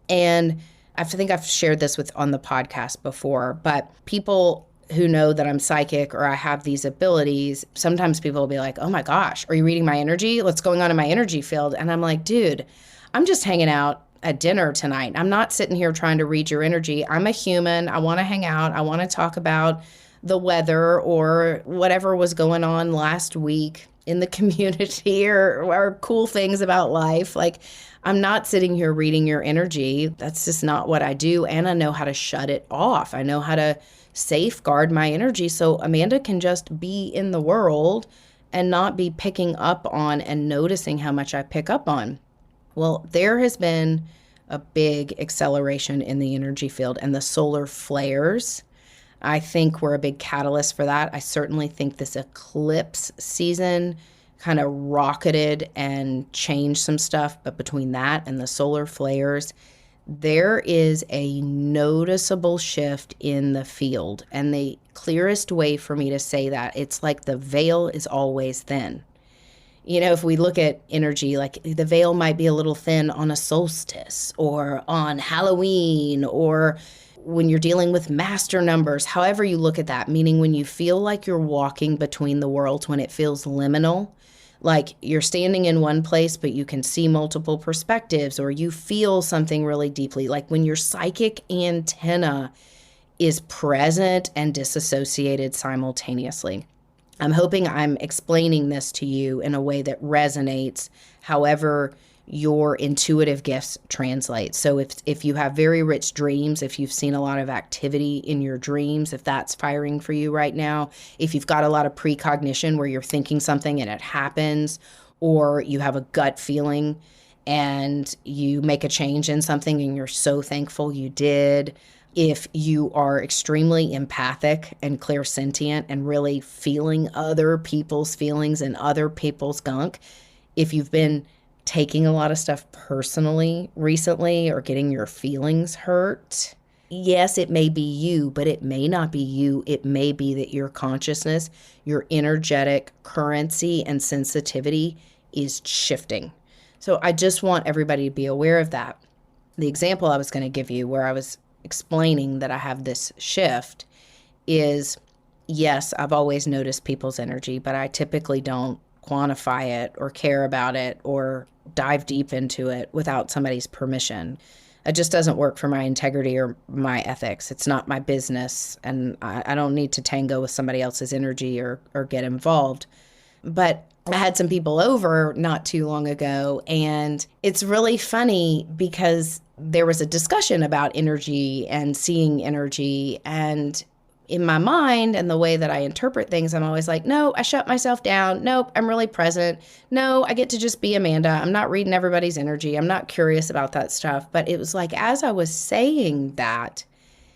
[SPEAKER 3] And I think I've shared this on the podcast before, but people who know that I'm psychic or I have these abilities, sometimes people will be like, oh my gosh, are you reading my energy? What's going on in my energy field? And I'm like, dude, I'm just hanging out at dinner tonight. I'm not sitting here trying to read your energy. I'm a human. I want to hang out. I want to talk about the weather or whatever was going on last week in the community or cool things about life. Like, I'm not sitting here reading your energy. That's just not what I do. And I know how to shut it off. I know how to safeguard my energy so Amanda can just be in the world and not be picking up on and noticing how much I pick up on. Well, there has been a big acceleration in the energy field, and the solar flares, I think, were a big catalyst for that. I certainly think this eclipse season kind of rocketed and changed some stuff, but between that and the solar flares, there is a noticeable shift in the field. And the clearest way for me to say that, it's like the veil is always thin. You know, if we look at energy, like the veil might be a little thin on a solstice or on Halloween or when you're dealing with master numbers, however you look at that, meaning when you feel like you're walking between the worlds, when it feels liminal, like you're standing in one place, but you can see multiple perspectives, or you feel something really deeply, like when your psychic antenna is present and disassociated simultaneously. I'm hoping I'm explaining this to you in a way that resonates however your intuitive gifts translate. So if you have very rich dreams, if you've seen a lot of activity in your dreams, if that's firing for you right now, if you've got a lot of precognition where you're thinking something and it happens, or you have a gut feeling and you make a change in something and you're so thankful you did, if you are extremely empathic and clairsentient and really feeling other people's feelings and other people's gunk, if you've been taking a lot of stuff personally recently or getting your feelings hurt, yes, it may be you, but it may not be you. It may be that your consciousness, your energetic currency and sensitivity is shifting. So I just want everybody to be aware of that. The example I was going to give you where I was explaining that I have this shift is, yes, I've always noticed people's energy, but I typically don't quantify it or care about it or dive deep into it without somebody's permission. It just doesn't work for my integrity or my ethics. It's not my business, and I don't need to tango with somebody else's energy or get involved. But I had some people over not too long ago, and it's really funny because there was a discussion about energy and seeing energy, and in my mind and the way that I interpret things, I'm always like, no, I shut myself down. Nope, I'm really present. No, I get to just be Amanda. I'm not reading everybody's energy. I'm not curious about that stuff. But it was like, as I was saying that,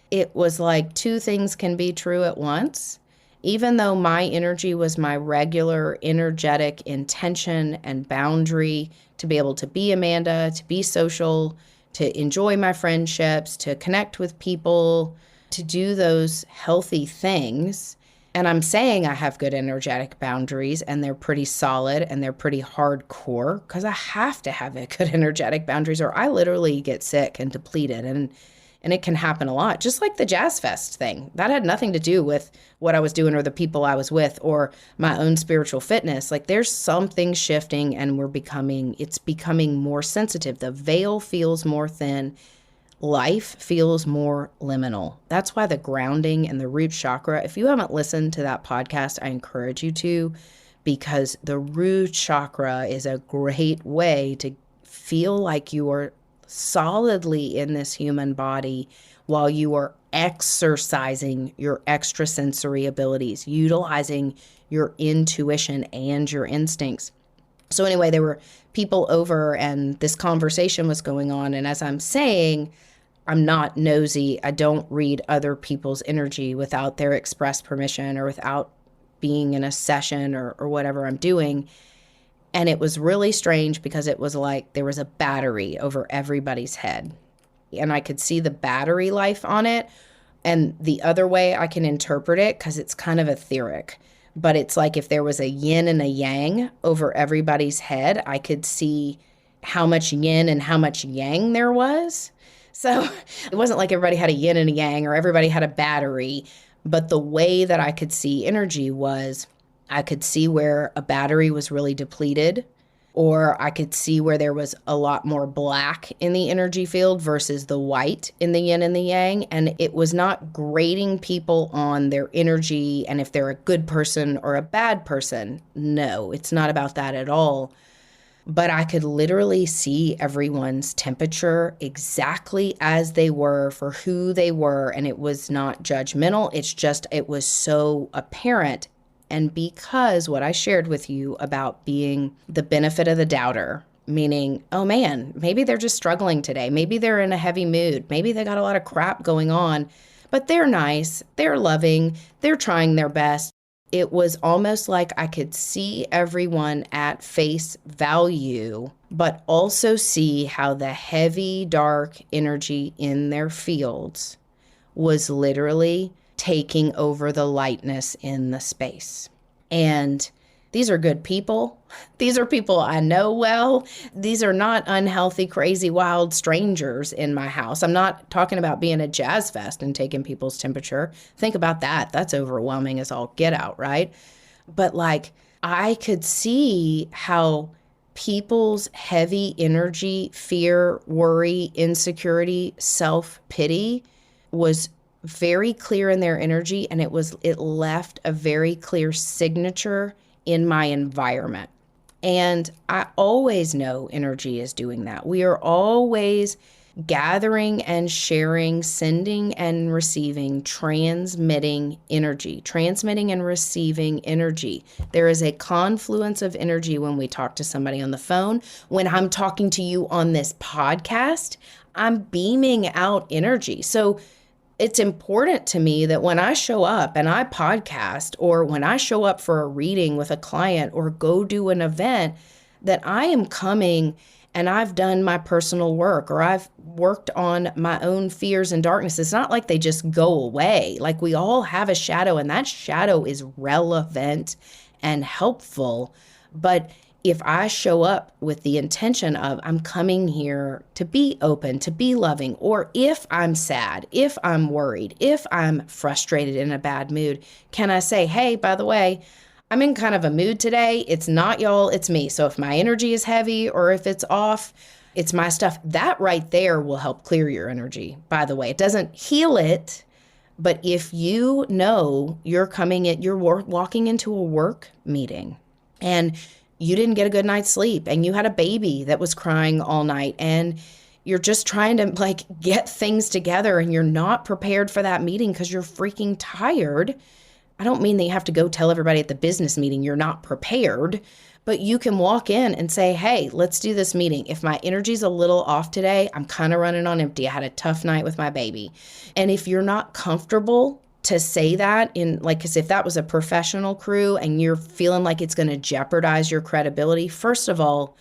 [SPEAKER 3] it was like two things can be true at once. Even though my energy was my regular energetic intention and boundary to be able to be Amanda, to be social, to enjoy my friendships, to connect with people, to do those healthy things. And I'm saying I have good energetic boundaries and they're pretty solid and they're pretty hardcore because I have to have good energetic boundaries or I literally get sick and depleted. And it can happen a lot, just like the Jazz Fest thing. That had nothing to do with what I was doing or the people I was with or my own spiritual fitness. Like there's something shifting and it's becoming more sensitive. The veil feels more thin. Life feels more liminal. That's why the grounding and the root chakra, if you haven't listened to that podcast, I encourage you to, because the root chakra is a great way to feel like you are solidly in this human body while you are exercising your extrasensory abilities, utilizing your intuition and your instincts. So anyway, there were people over and this conversation was going on. And as I'm saying, I'm not nosy. I don't read other people's energy without their express permission or without being in a session or whatever I'm doing. And it was really strange because it was like there was a battery over everybody's head. And I could see the battery life on it. And the other way I can interpret it, because it's kind of etheric, but it's like if there was a yin and a yang over everybody's head, I could see how much yin and how much yang there was. So it wasn't like everybody had a yin and a yang or everybody had a battery, but the way that I could see energy was I could see where a battery was really depleted, or I could see where there was a lot more black in the energy field versus the white in the yin and the yang. And it was not grading people on their energy and if they're a good person or a bad person. No, it's not about that at all. But I could literally see everyone's temperature exactly as they were for who they were. And it was not judgmental. It's just, it was so apparent. And because what I shared with you about being the benefit of the doubter, meaning, oh man, maybe they're just struggling today. Maybe they're in a heavy mood. Maybe they got a lot of crap going on, but they're nice. They're loving. They're trying their best. It was almost like I could see everyone at face value, but also see how the heavy, dark energy in their fields was literally taking over the lightness in the space. And these are good people. These are people I know well. These are not unhealthy, crazy, wild strangers in my house. I'm not talking about being a jazz fest and taking people's temperature. Think about that. That's overwhelming as all get out, right? But like, I could see how people's heavy energy, fear, worry, insecurity, self-pity was very clear in their energy, and it left a very clear signature in my environment. And I always know energy is doing that. We are always gathering and sharing, sending and receiving, transmitting energy, transmitting and receiving energy. There is a confluence of energy when we talk to somebody on the phone. When I'm talking to you on this podcast, I'm beaming out energy. So it's important to me that when I show up and I podcast, or when I show up for a reading with a client or go do an event, that I am coming and I've done my personal work, or I've worked on my own fears and darkness. It's not like they just go away. Like, we all have a shadow, and that shadow is relevant and helpful. But if I show up with the intention of I'm coming here to be open, to be loving, or if I'm sad, if I'm worried, if I'm frustrated, in a bad mood, can I say, hey, by the way, I'm in kind of a mood today. It's not y'all, it's me. So if my energy is heavy or if it's off, it's my stuff. That right there will help clear your energy, by the way. It doesn't heal it, but if you know you're walking into a work meeting and you didn't get a good night's sleep and you had a baby that was crying all night and you're just trying to like get things together and you're not prepared for that meeting because you're freaking tired. I don't mean that you have to go tell everybody at the business meeting you're not prepared, but you can walk in and say, hey, let's do this meeting. If my energy's a little off today, I'm kind of running on empty. I had a tough night with my baby. And if you're not comfortable to say that because if that was a professional crew and you're feeling like it's going to jeopardize your credibility, first of all,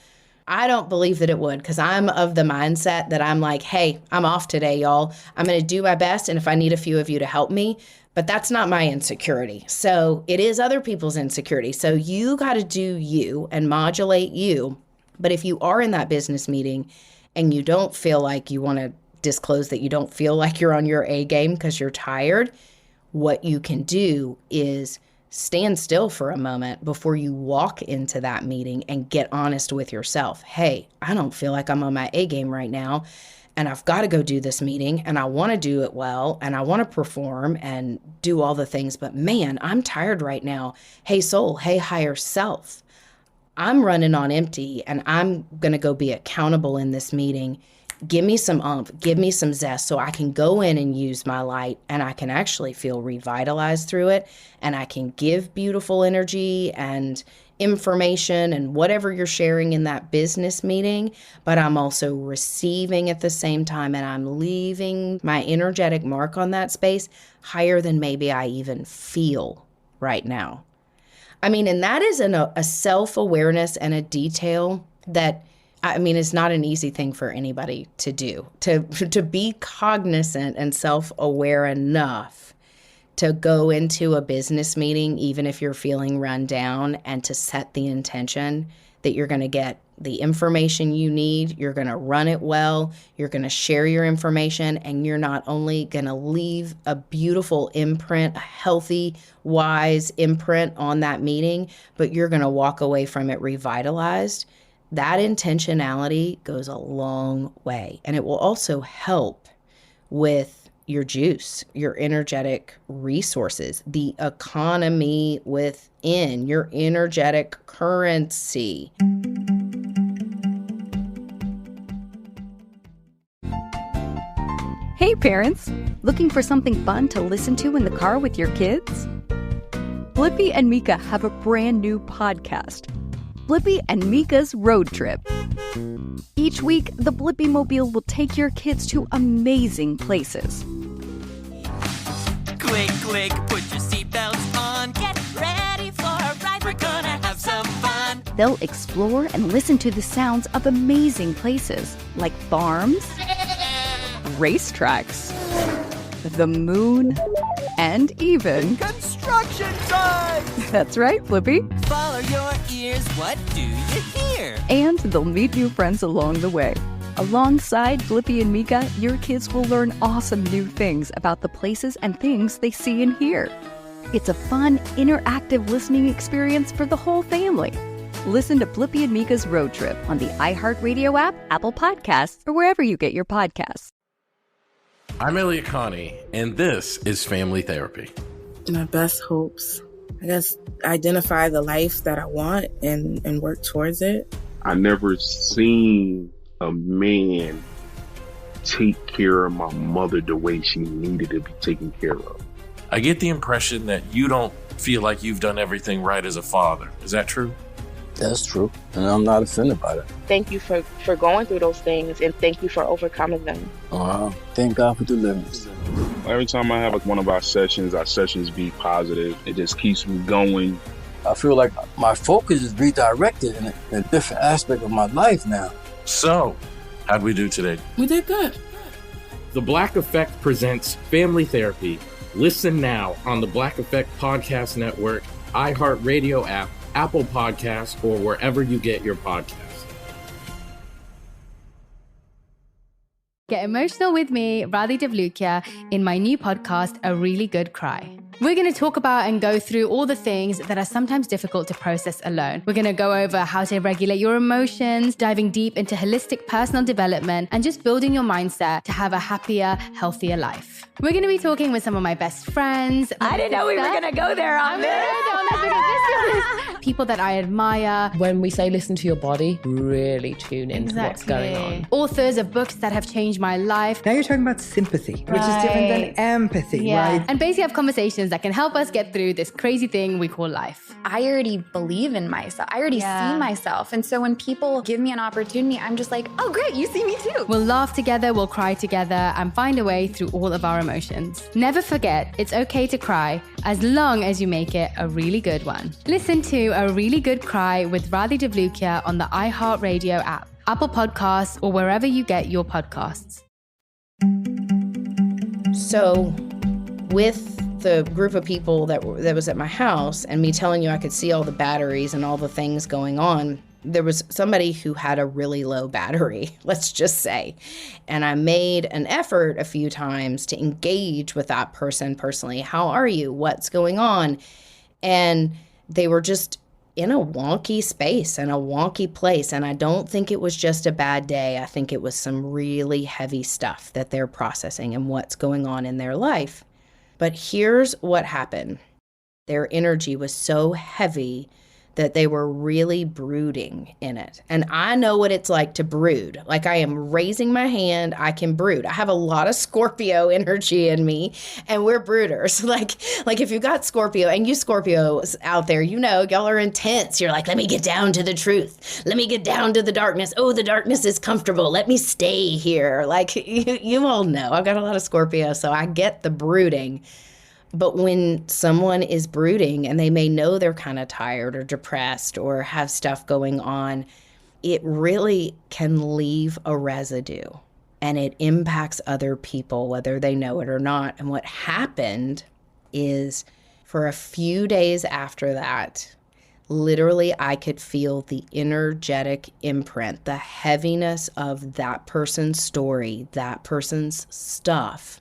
[SPEAKER 3] I don't believe that it would, because I'm of the mindset that I'm like, hey, I'm off today, y'all. I'm going to do my best. And if I need a few of you to help me, but that's not my insecurity. So it is other people's insecurity. So you got to do you and modulate you. But if you are in that business meeting and you don't feel like you want to disclose that you don't feel like you're on your A game because you're tired, what you can do is stand still for a moment before you walk into that meeting and get honest with yourself. Hey, I don't feel like I'm on my A game right now, and I've got to go do this meeting, and I want to do it well, and I want to perform and do all the things, but man, I'm tired right now. Hey, soul, hey, higher self, I'm running on empty, and I'm going to go be accountable in this meeting. Give me some oomph, give me some zest so I can go in and use my light, and I can actually feel revitalized through it, and I can give beautiful energy and information and whatever you're sharing in that business meeting, but I'm also receiving at the same time, and I'm leaving my energetic mark on that space higher than maybe I even feel right now. I mean, and that is a self-awareness and a detail that, I mean, it's not an easy thing for anybody to do, to be cognizant and self-aware enough to go into a business meeting, even if you're feeling run down, and to set the intention that you're going to get the information you need, you're going to run it well, you're going to share your information, and you're not only going to leave a beautiful imprint, a healthy, wise imprint on that meeting, but you're going to walk away from it revitalized. That intentionality goes a long way, and it will also help with your juice, your energetic resources, the economy within, your energetic currency.
[SPEAKER 9] Hey parents, looking for something fun to listen to in the car with your kids? Blippi and Mika have a brand new podcast, Blippi and Mika's Road Trip. Each week, the Blippi Mobile will take your kids to amazing places.
[SPEAKER 10] Click, click, put your seatbelts on. Get ready for a ride. We're gonna have some fun.
[SPEAKER 9] They'll explore and listen to the sounds of amazing places like farms, racetracks, the moon, and even
[SPEAKER 10] construction site.
[SPEAKER 9] That's right, Blippi.
[SPEAKER 10] Follow your ears. What do you hear?
[SPEAKER 9] And they'll meet new friends along the way. Alongside Blippi and Mika, your kids will learn awesome new things about the places and things they see and hear. It's a fun, interactive listening experience for the whole family. Listen to Blippi and Mika's Road Trip on the iHeartRadio app, Apple Podcasts, or wherever you get your podcasts.
[SPEAKER 17] I'm Elliot Connie, and this is Family Therapy.
[SPEAKER 13] My best hopes, I guess, identify the life that I want and work towards it.
[SPEAKER 14] I never seen a man take care of my mother the way she needed to be taken care of.
[SPEAKER 12] I get the impression that you don't feel like you've done everything right as a father. Is that true?
[SPEAKER 15] That's true, and I'm not offended by that.
[SPEAKER 16] Thank you for going through those things, and thank you for overcoming them.
[SPEAKER 15] Thank God for deliverance.
[SPEAKER 14] Every time I have one of our sessions be positive. It just keeps me going.
[SPEAKER 15] I feel like my focus is redirected in a different aspect of my life now.
[SPEAKER 12] So, how'd we do today?
[SPEAKER 13] We did good.
[SPEAKER 17] The Black Effect presents Family Therapy. Listen now on the Black Effect Podcast Network, iHeartRadio app, Apple Podcasts, or wherever you get your podcasts.
[SPEAKER 2] Get emotional with me, Radhi Devlukia, in my new podcast, A Really Good Cry. We're going to talk about and go through all the things that are sometimes difficult to process alone. We're going to go over how to regulate your emotions, diving deep into holistic personal development, and just building your mindset to have a happier, healthier life. We're going to be talking with some of my best friends.
[SPEAKER 9] I didn't know we were going to go there on this.
[SPEAKER 2] People that I admire.
[SPEAKER 4] When we say listen to your body, really tune into what's going on.
[SPEAKER 2] Authors of books that have changed my life.
[SPEAKER 5] Now you're talking about sympathy, which is different than empathy, right?
[SPEAKER 2] And basically have conversations that can help us get through this crazy thing we call life.
[SPEAKER 11] I already believe in myself. I already see myself. And so when people give me an opportunity, I'm just like, oh, great, you see me too.
[SPEAKER 2] We'll laugh together, we'll cry together, and find a way through all of our emotions. Never forget, it's okay to cry, as long as you make it a really good one. Listen to A Really Good Cry with Radhi Devlukia on the iHeartRadio app, Apple Podcasts, or wherever you get your podcasts.
[SPEAKER 3] So, with the group of people that was at my house, and me telling you I could see all the batteries and all the things going on, there was somebody who had a really low battery, let's just say. And I made an effort a few times to engage with that person personally. How are you? What's going on? And they were just in a wonky space and a wonky place. And I don't think it was just a bad day. I think it was some really heavy stuff that they're processing and what's going on in their life. But here's what happened. Their energy was so heavy that they were really brooding in it. And I know what it's like to brood. Like, I am raising my hand, I can brood. I have a lot of Scorpio energy in me, and we're brooders. Like if you've got Scorpio, and you Scorpios out there, you know, y'all are intense. You're like, let me get down to the truth. Let me get down to the darkness. Oh, the darkness is comfortable. Let me stay here. Like, you all know, I've got a lot of Scorpio, so I get the brooding. But when someone is brooding and they may know they're kind of tired or depressed or have stuff going on, it really can leave a residue, and it impacts other people, whether they know it or not. And what happened is, for a few days after that, literally I could feel the energetic imprint, the heaviness of that person's story, that person's stuff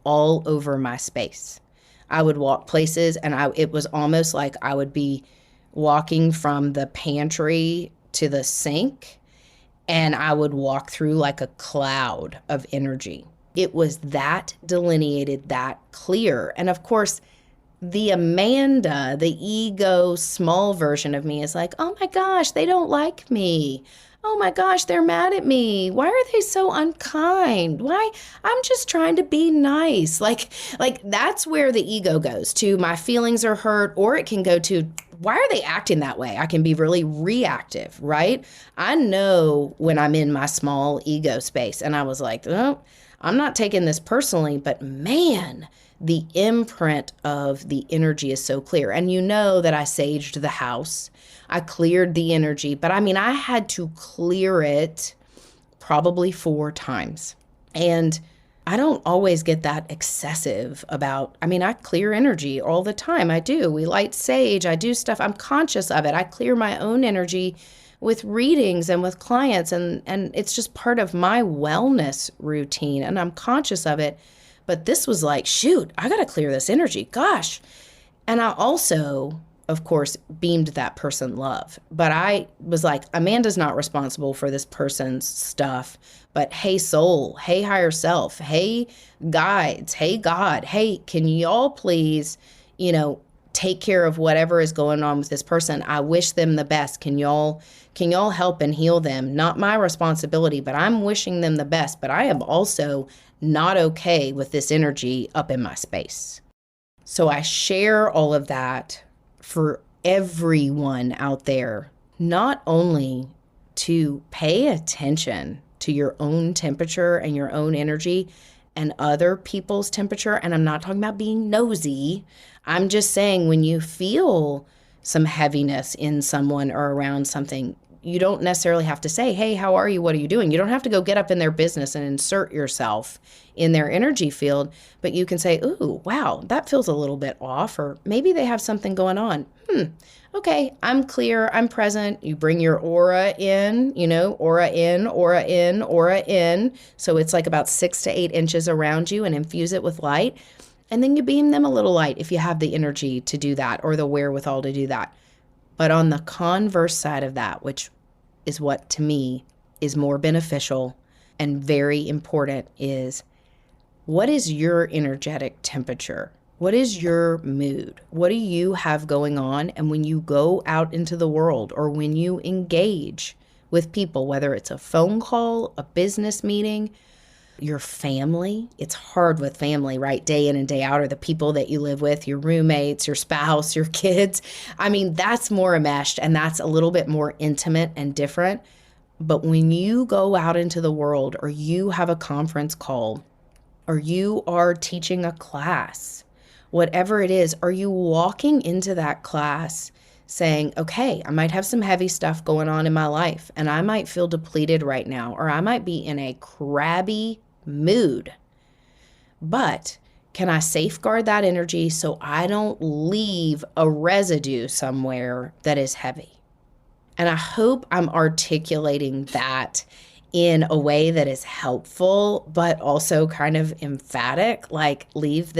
[SPEAKER 3] all over my space. I would walk places, and it was almost like I would be walking from the pantry to the sink, and I would walk through like a cloud of energy. It was that delineated, that clear. And of course, the Amanda, the ego small version of me, is like, oh my gosh, they don't like me. Oh my gosh, they're mad at me. Why are they so unkind? Why? I'm just trying to be nice. Like that's where the ego goes to. My feelings are hurt, or it can go to, why are they acting that way? I can be really reactive, right? I know when I'm in my small ego space, and I was like, oh, I'm not taking this personally, but man, the imprint of the energy is so clear. And you know that I saged the house. I cleared the energy, but I mean, I had to clear it probably 4 times. And I don't always get that excessive about, I mean, I clear energy all the time. I do. We light sage. I do stuff. I'm conscious of it. I clear my own energy with readings and with clients. And it's just part of my wellness routine. And I'm conscious of it. But this was like, shoot, I got to clear this energy. Gosh. And I also, of course, beamed that person love. But I was like, Amanda's not responsible for this person's stuff. But hey, soul, hey, higher self, hey, guides, hey, God, hey, can y'all please, take care of whatever is going on with this person? I wish them the best. Can y'all help and heal them? Not my responsibility, but I'm wishing them the best. But I am also not okay with this energy up in my space. So I share all of that for everyone out there, not only to pay attention to your own temperature and your own energy and other people's temperature. And I'm not talking about being nosy. I'm just saying, when you feel some heaviness in someone or around something, you don't necessarily have to say, hey, how are you? What are you doing? You don't have to go get up in their business and insert yourself in their energy field, but you can say, ooh, wow, that feels a little bit off, or maybe they have something going on. Okay, I'm clear, I'm present. You bring your aura in, aura in, aura in, aura in. So it's like about 6 to 8 inches around you, and infuse it with light. And then you beam them a little light if you have the energy to do that or the wherewithal to do that. But on the converse side of that, which is what to me is more beneficial and very important, is what is your energetic temperature? What is your mood? What do you have going on? And when you go out into the world, or when you engage with people, whether it's a phone call, a business meeting, your family, it's hard with family, right? Day in and day out, or the people that you live with, your roommates, your spouse, your kids. I mean, that's more enmeshed, and that's a little bit more intimate and different. But when you go out into the world, or you have a conference call, or you are teaching a class, whatever it is, are you walking into that class saying, okay, I might have some heavy stuff going on in my life, and I might feel depleted right now, or I might be in a crabby mood, but can I safeguard that energy so I don't leave a residue somewhere that is heavy? And I hope I'm articulating that in a way that is helpful, but also kind of emphatic, like leave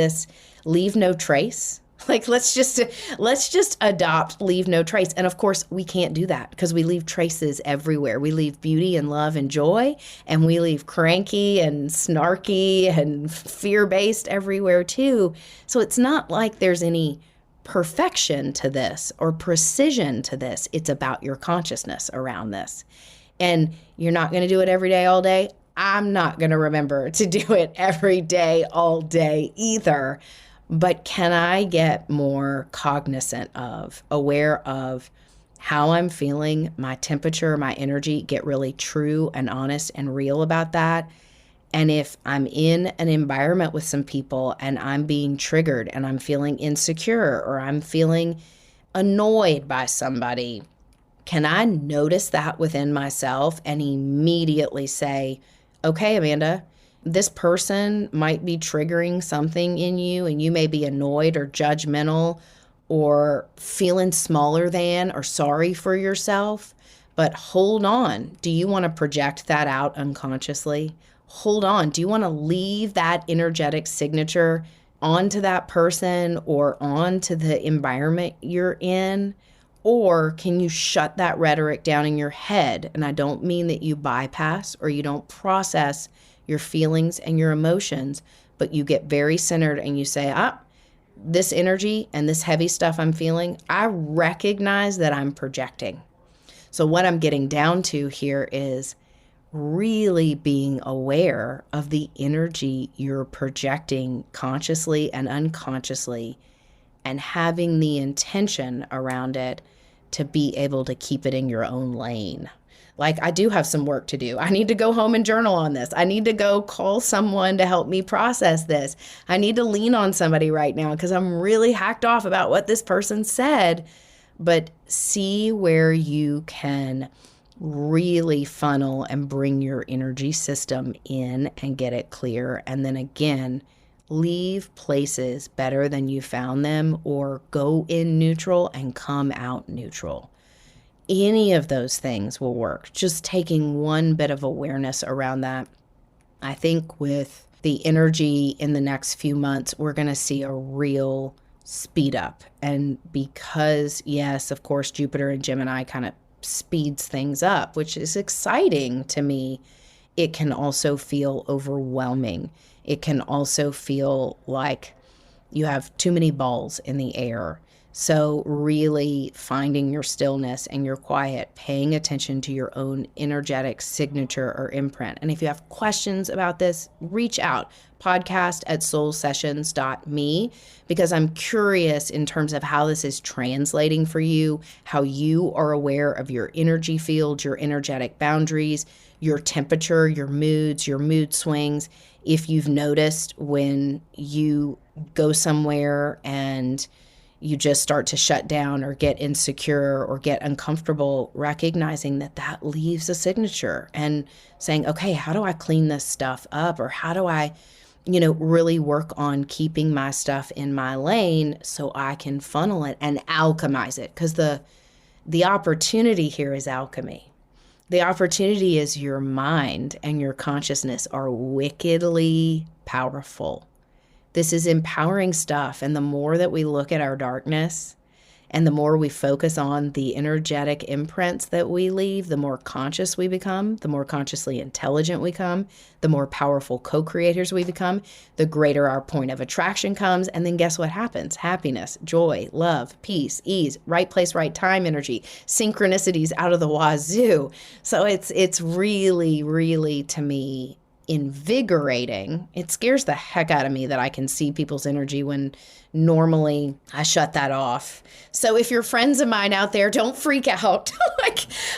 [SPEAKER 3] no trace. Like, let's just adopt leave no trace. And of course, we can't do that because we leave traces everywhere. We leave beauty and love and joy, and we leave cranky and snarky and fear-based everywhere too. So it's not like there's any perfection to this or precision to this. It's about your consciousness around this. And you're not going to do it every day, all day. I'm not going to remember to do it every day, all day either. But can I get more cognizant of, aware of how I'm feeling, my temperature, my energy, get really true and honest and real about that? And if I'm in an environment with some people and I'm being triggered and I'm feeling insecure or I'm feeling annoyed by somebody, can I notice that within myself and immediately say, okay, Amanda, this person might be triggering something in you and you may be annoyed or judgmental or feeling smaller than or sorry for yourself, but hold on. Do you want to project that out unconsciously? Hold on. Do you want to leave that energetic signature onto that person or onto the environment you're in? Or can you shut that rhetoric down in your head? And I don't mean that you bypass or you don't process your feelings and your emotions, but you get very centered and you say, this energy and this heavy stuff I'm feeling, I recognize that I'm projecting. So what I'm getting down to here is really being aware of the energy you're projecting consciously and unconsciously and having the intention around it to be able to keep it in your own lane. Like, I do have some work to do. I need to go home and journal on this. I need to go call someone to help me process this. I need to lean on somebody right now because I'm really hacked off about what this person said. But see where you can really funnel and bring your energy system in and get it clear. And then again, leave places better than you found them or go in neutral and come out neutral. Any of those things will work. Just taking one bit of awareness around that. I think with the energy in the next few months, we're going to see a real speed up. And because, yes, of course, Jupiter and Gemini kind of speeds things up, which is exciting to me, it can also feel overwhelming. It can also feel like you have too many balls in the air. So really finding your stillness and your quiet, paying attention to your own energetic signature or imprint. And if you have questions about this, reach out, podcast@soulsessions.me, because I'm curious in terms of how this is translating for you, how you are aware of your energy field, your energetic boundaries, your temperature, your moods, your mood swings. If you've noticed when you go somewhere and you just start to shut down or get insecure or get uncomfortable, recognizing that that leaves a signature and saying, okay, how do I clean this stuff up? Or how do I, really work on keeping my stuff in my lane so I can funnel it and alchemize it? Because the opportunity here is alchemy. The opportunity is your mind and your consciousness are wickedly powerful. This is empowering stuff. And the more that we look at our darkness and the more we focus on the energetic imprints that we leave, the more conscious we become, the more consciously intelligent we become, the more powerful co-creators we become, the greater our point of attraction comes. And then guess what happens? Happiness, joy, love, peace, ease, right place, right time energy, synchronicities out of the wazoo. So it's really, really, to me, invigorating. It scares the heck out of me that I can see people's energy when normally I shut that off. So if you're friends of mine out there, don't freak out.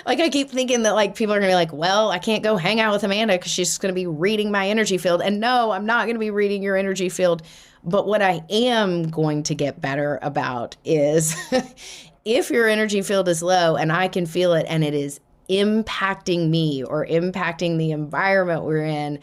[SPEAKER 3] like I keep thinking that like people are gonna be like, well, I can't go hang out with Amanda because she's just gonna be reading my energy field. And no, I'm not gonna be reading your energy field. But what I am going to get better about is if your energy field is low and I can feel it and it is impacting me or impacting the environment we're in,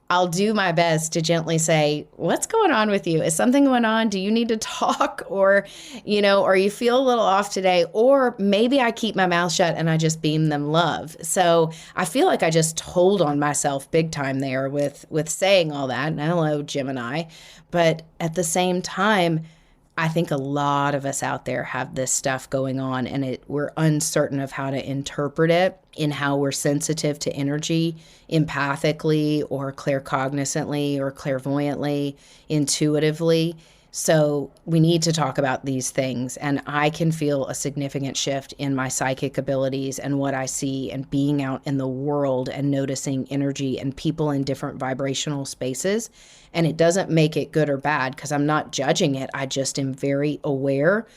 [SPEAKER 3] I'll do my best to gently say, what's going on with you? Is something going on? Do you need to talk? Or, or you feel a little off today? Or maybe I keep my mouth shut and I just beam them love. So I feel like I just told on myself big time there with saying all that. And hello, Gemini. But at the same time, I think a lot of us out there have this stuff going on and we're uncertain of how to interpret it in how we're sensitive to energy empathically or claircognizantly or clairvoyantly, intuitively. So we need to talk about these things. And I can feel a significant shift in my psychic abilities and what I see and being out in the world and noticing energy and people in different vibrational spaces. And it doesn't make it good or bad because I'm not judging it. I just am very aware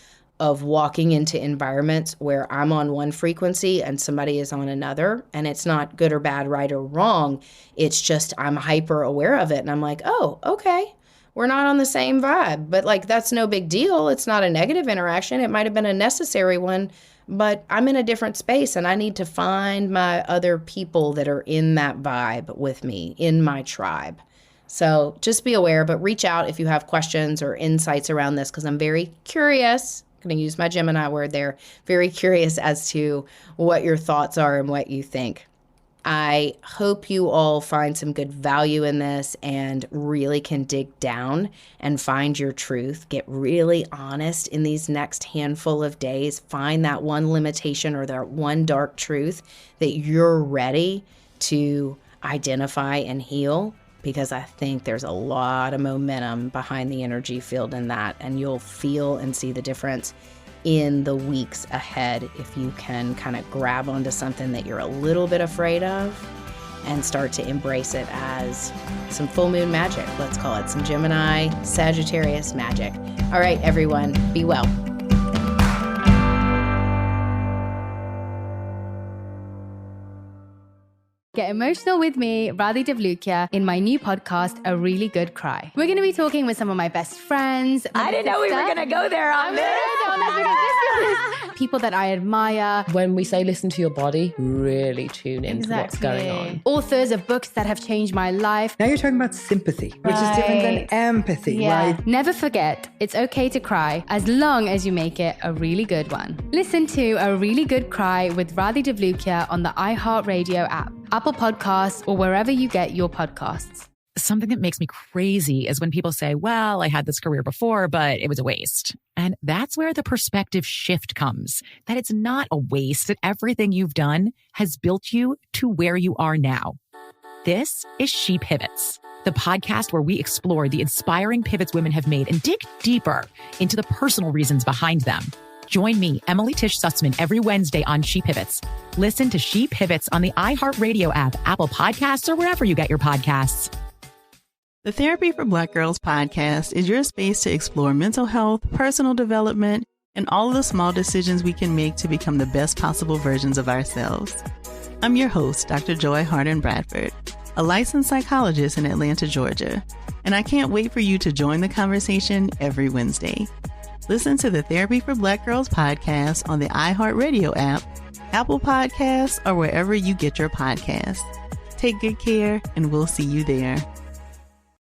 [SPEAKER 3] of walking into environments where I'm on one frequency and somebody is on another. And it's not good or bad, right or wrong. It's just I'm hyper aware of it. And I'm like, oh, okay. We're not on the same vibe, but like, that's no big deal. It's not a negative interaction. It might have been a necessary one, but I'm in a different space and I need to find my other people that are in that vibe with me, in my tribe. So just be aware, but reach out if you have questions or insights around this, because I'm very curious. I'm going to use my Gemini word there. Very curious as to what your thoughts are and what you think. I hope you all find some good value in this and really can dig down and find your truth. Get really honest in these next handful of days. Find that one limitation or that one dark truth that you're ready to identify and heal, because I think there's a lot of momentum behind the energy field in that, and you'll feel and see the difference in the weeks ahead if you can kind of grab onto something that you're a little bit afraid of and start to embrace it as some full moon magic. Let's call it some Gemini Sagittarius magic. All right, everyone, be well.
[SPEAKER 2] Get emotional with me, Radhi Devlukia, in my new podcast, A Really Good Cry. We're going to be talking with some of my best friends.
[SPEAKER 11] I didn't know we were going to go there on this.
[SPEAKER 2] People that I admire.
[SPEAKER 4] When we say listen to your body, really tune into what's going on.
[SPEAKER 2] Authors of books that have changed my life.
[SPEAKER 5] Now you're talking about sympathy, which is different than empathy, right?
[SPEAKER 2] Never forget, it's okay to cry as long as you make it a really good one. Listen to A Really Good Cry with Radhi Devlukia on the iHeart Radio app, Apple Podcasts, or wherever you get your podcasts.
[SPEAKER 6] Something that makes me crazy is when people say, well, I had this career before, but it was a waste. And that's where the perspective shift comes, that it's not a waste, that everything you've done has built you to where you are now. This is She Pivots, the podcast where we explore the inspiring pivots women have made and dig deeper into the personal reasons behind them. Join me, Emily Tish Sussman, every Wednesday on She Pivots. Listen to She Pivots on the iHeartRadio app, Apple Podcasts, or wherever you get your podcasts.
[SPEAKER 18] The Therapy for Black Girls podcast is your space to explore mental health, personal development, and all of the small decisions we can make to become the best possible versions of ourselves. I'm your host, Dr. Joy Harden-Bradford, a licensed psychologist in Atlanta, Georgia, and I can't wait for you to join the conversation every Wednesday. Listen to the Therapy for Black Girls podcast on the iHeartRadio app, Apple Podcasts, or wherever you get your podcasts. Take good care, and we'll see you there.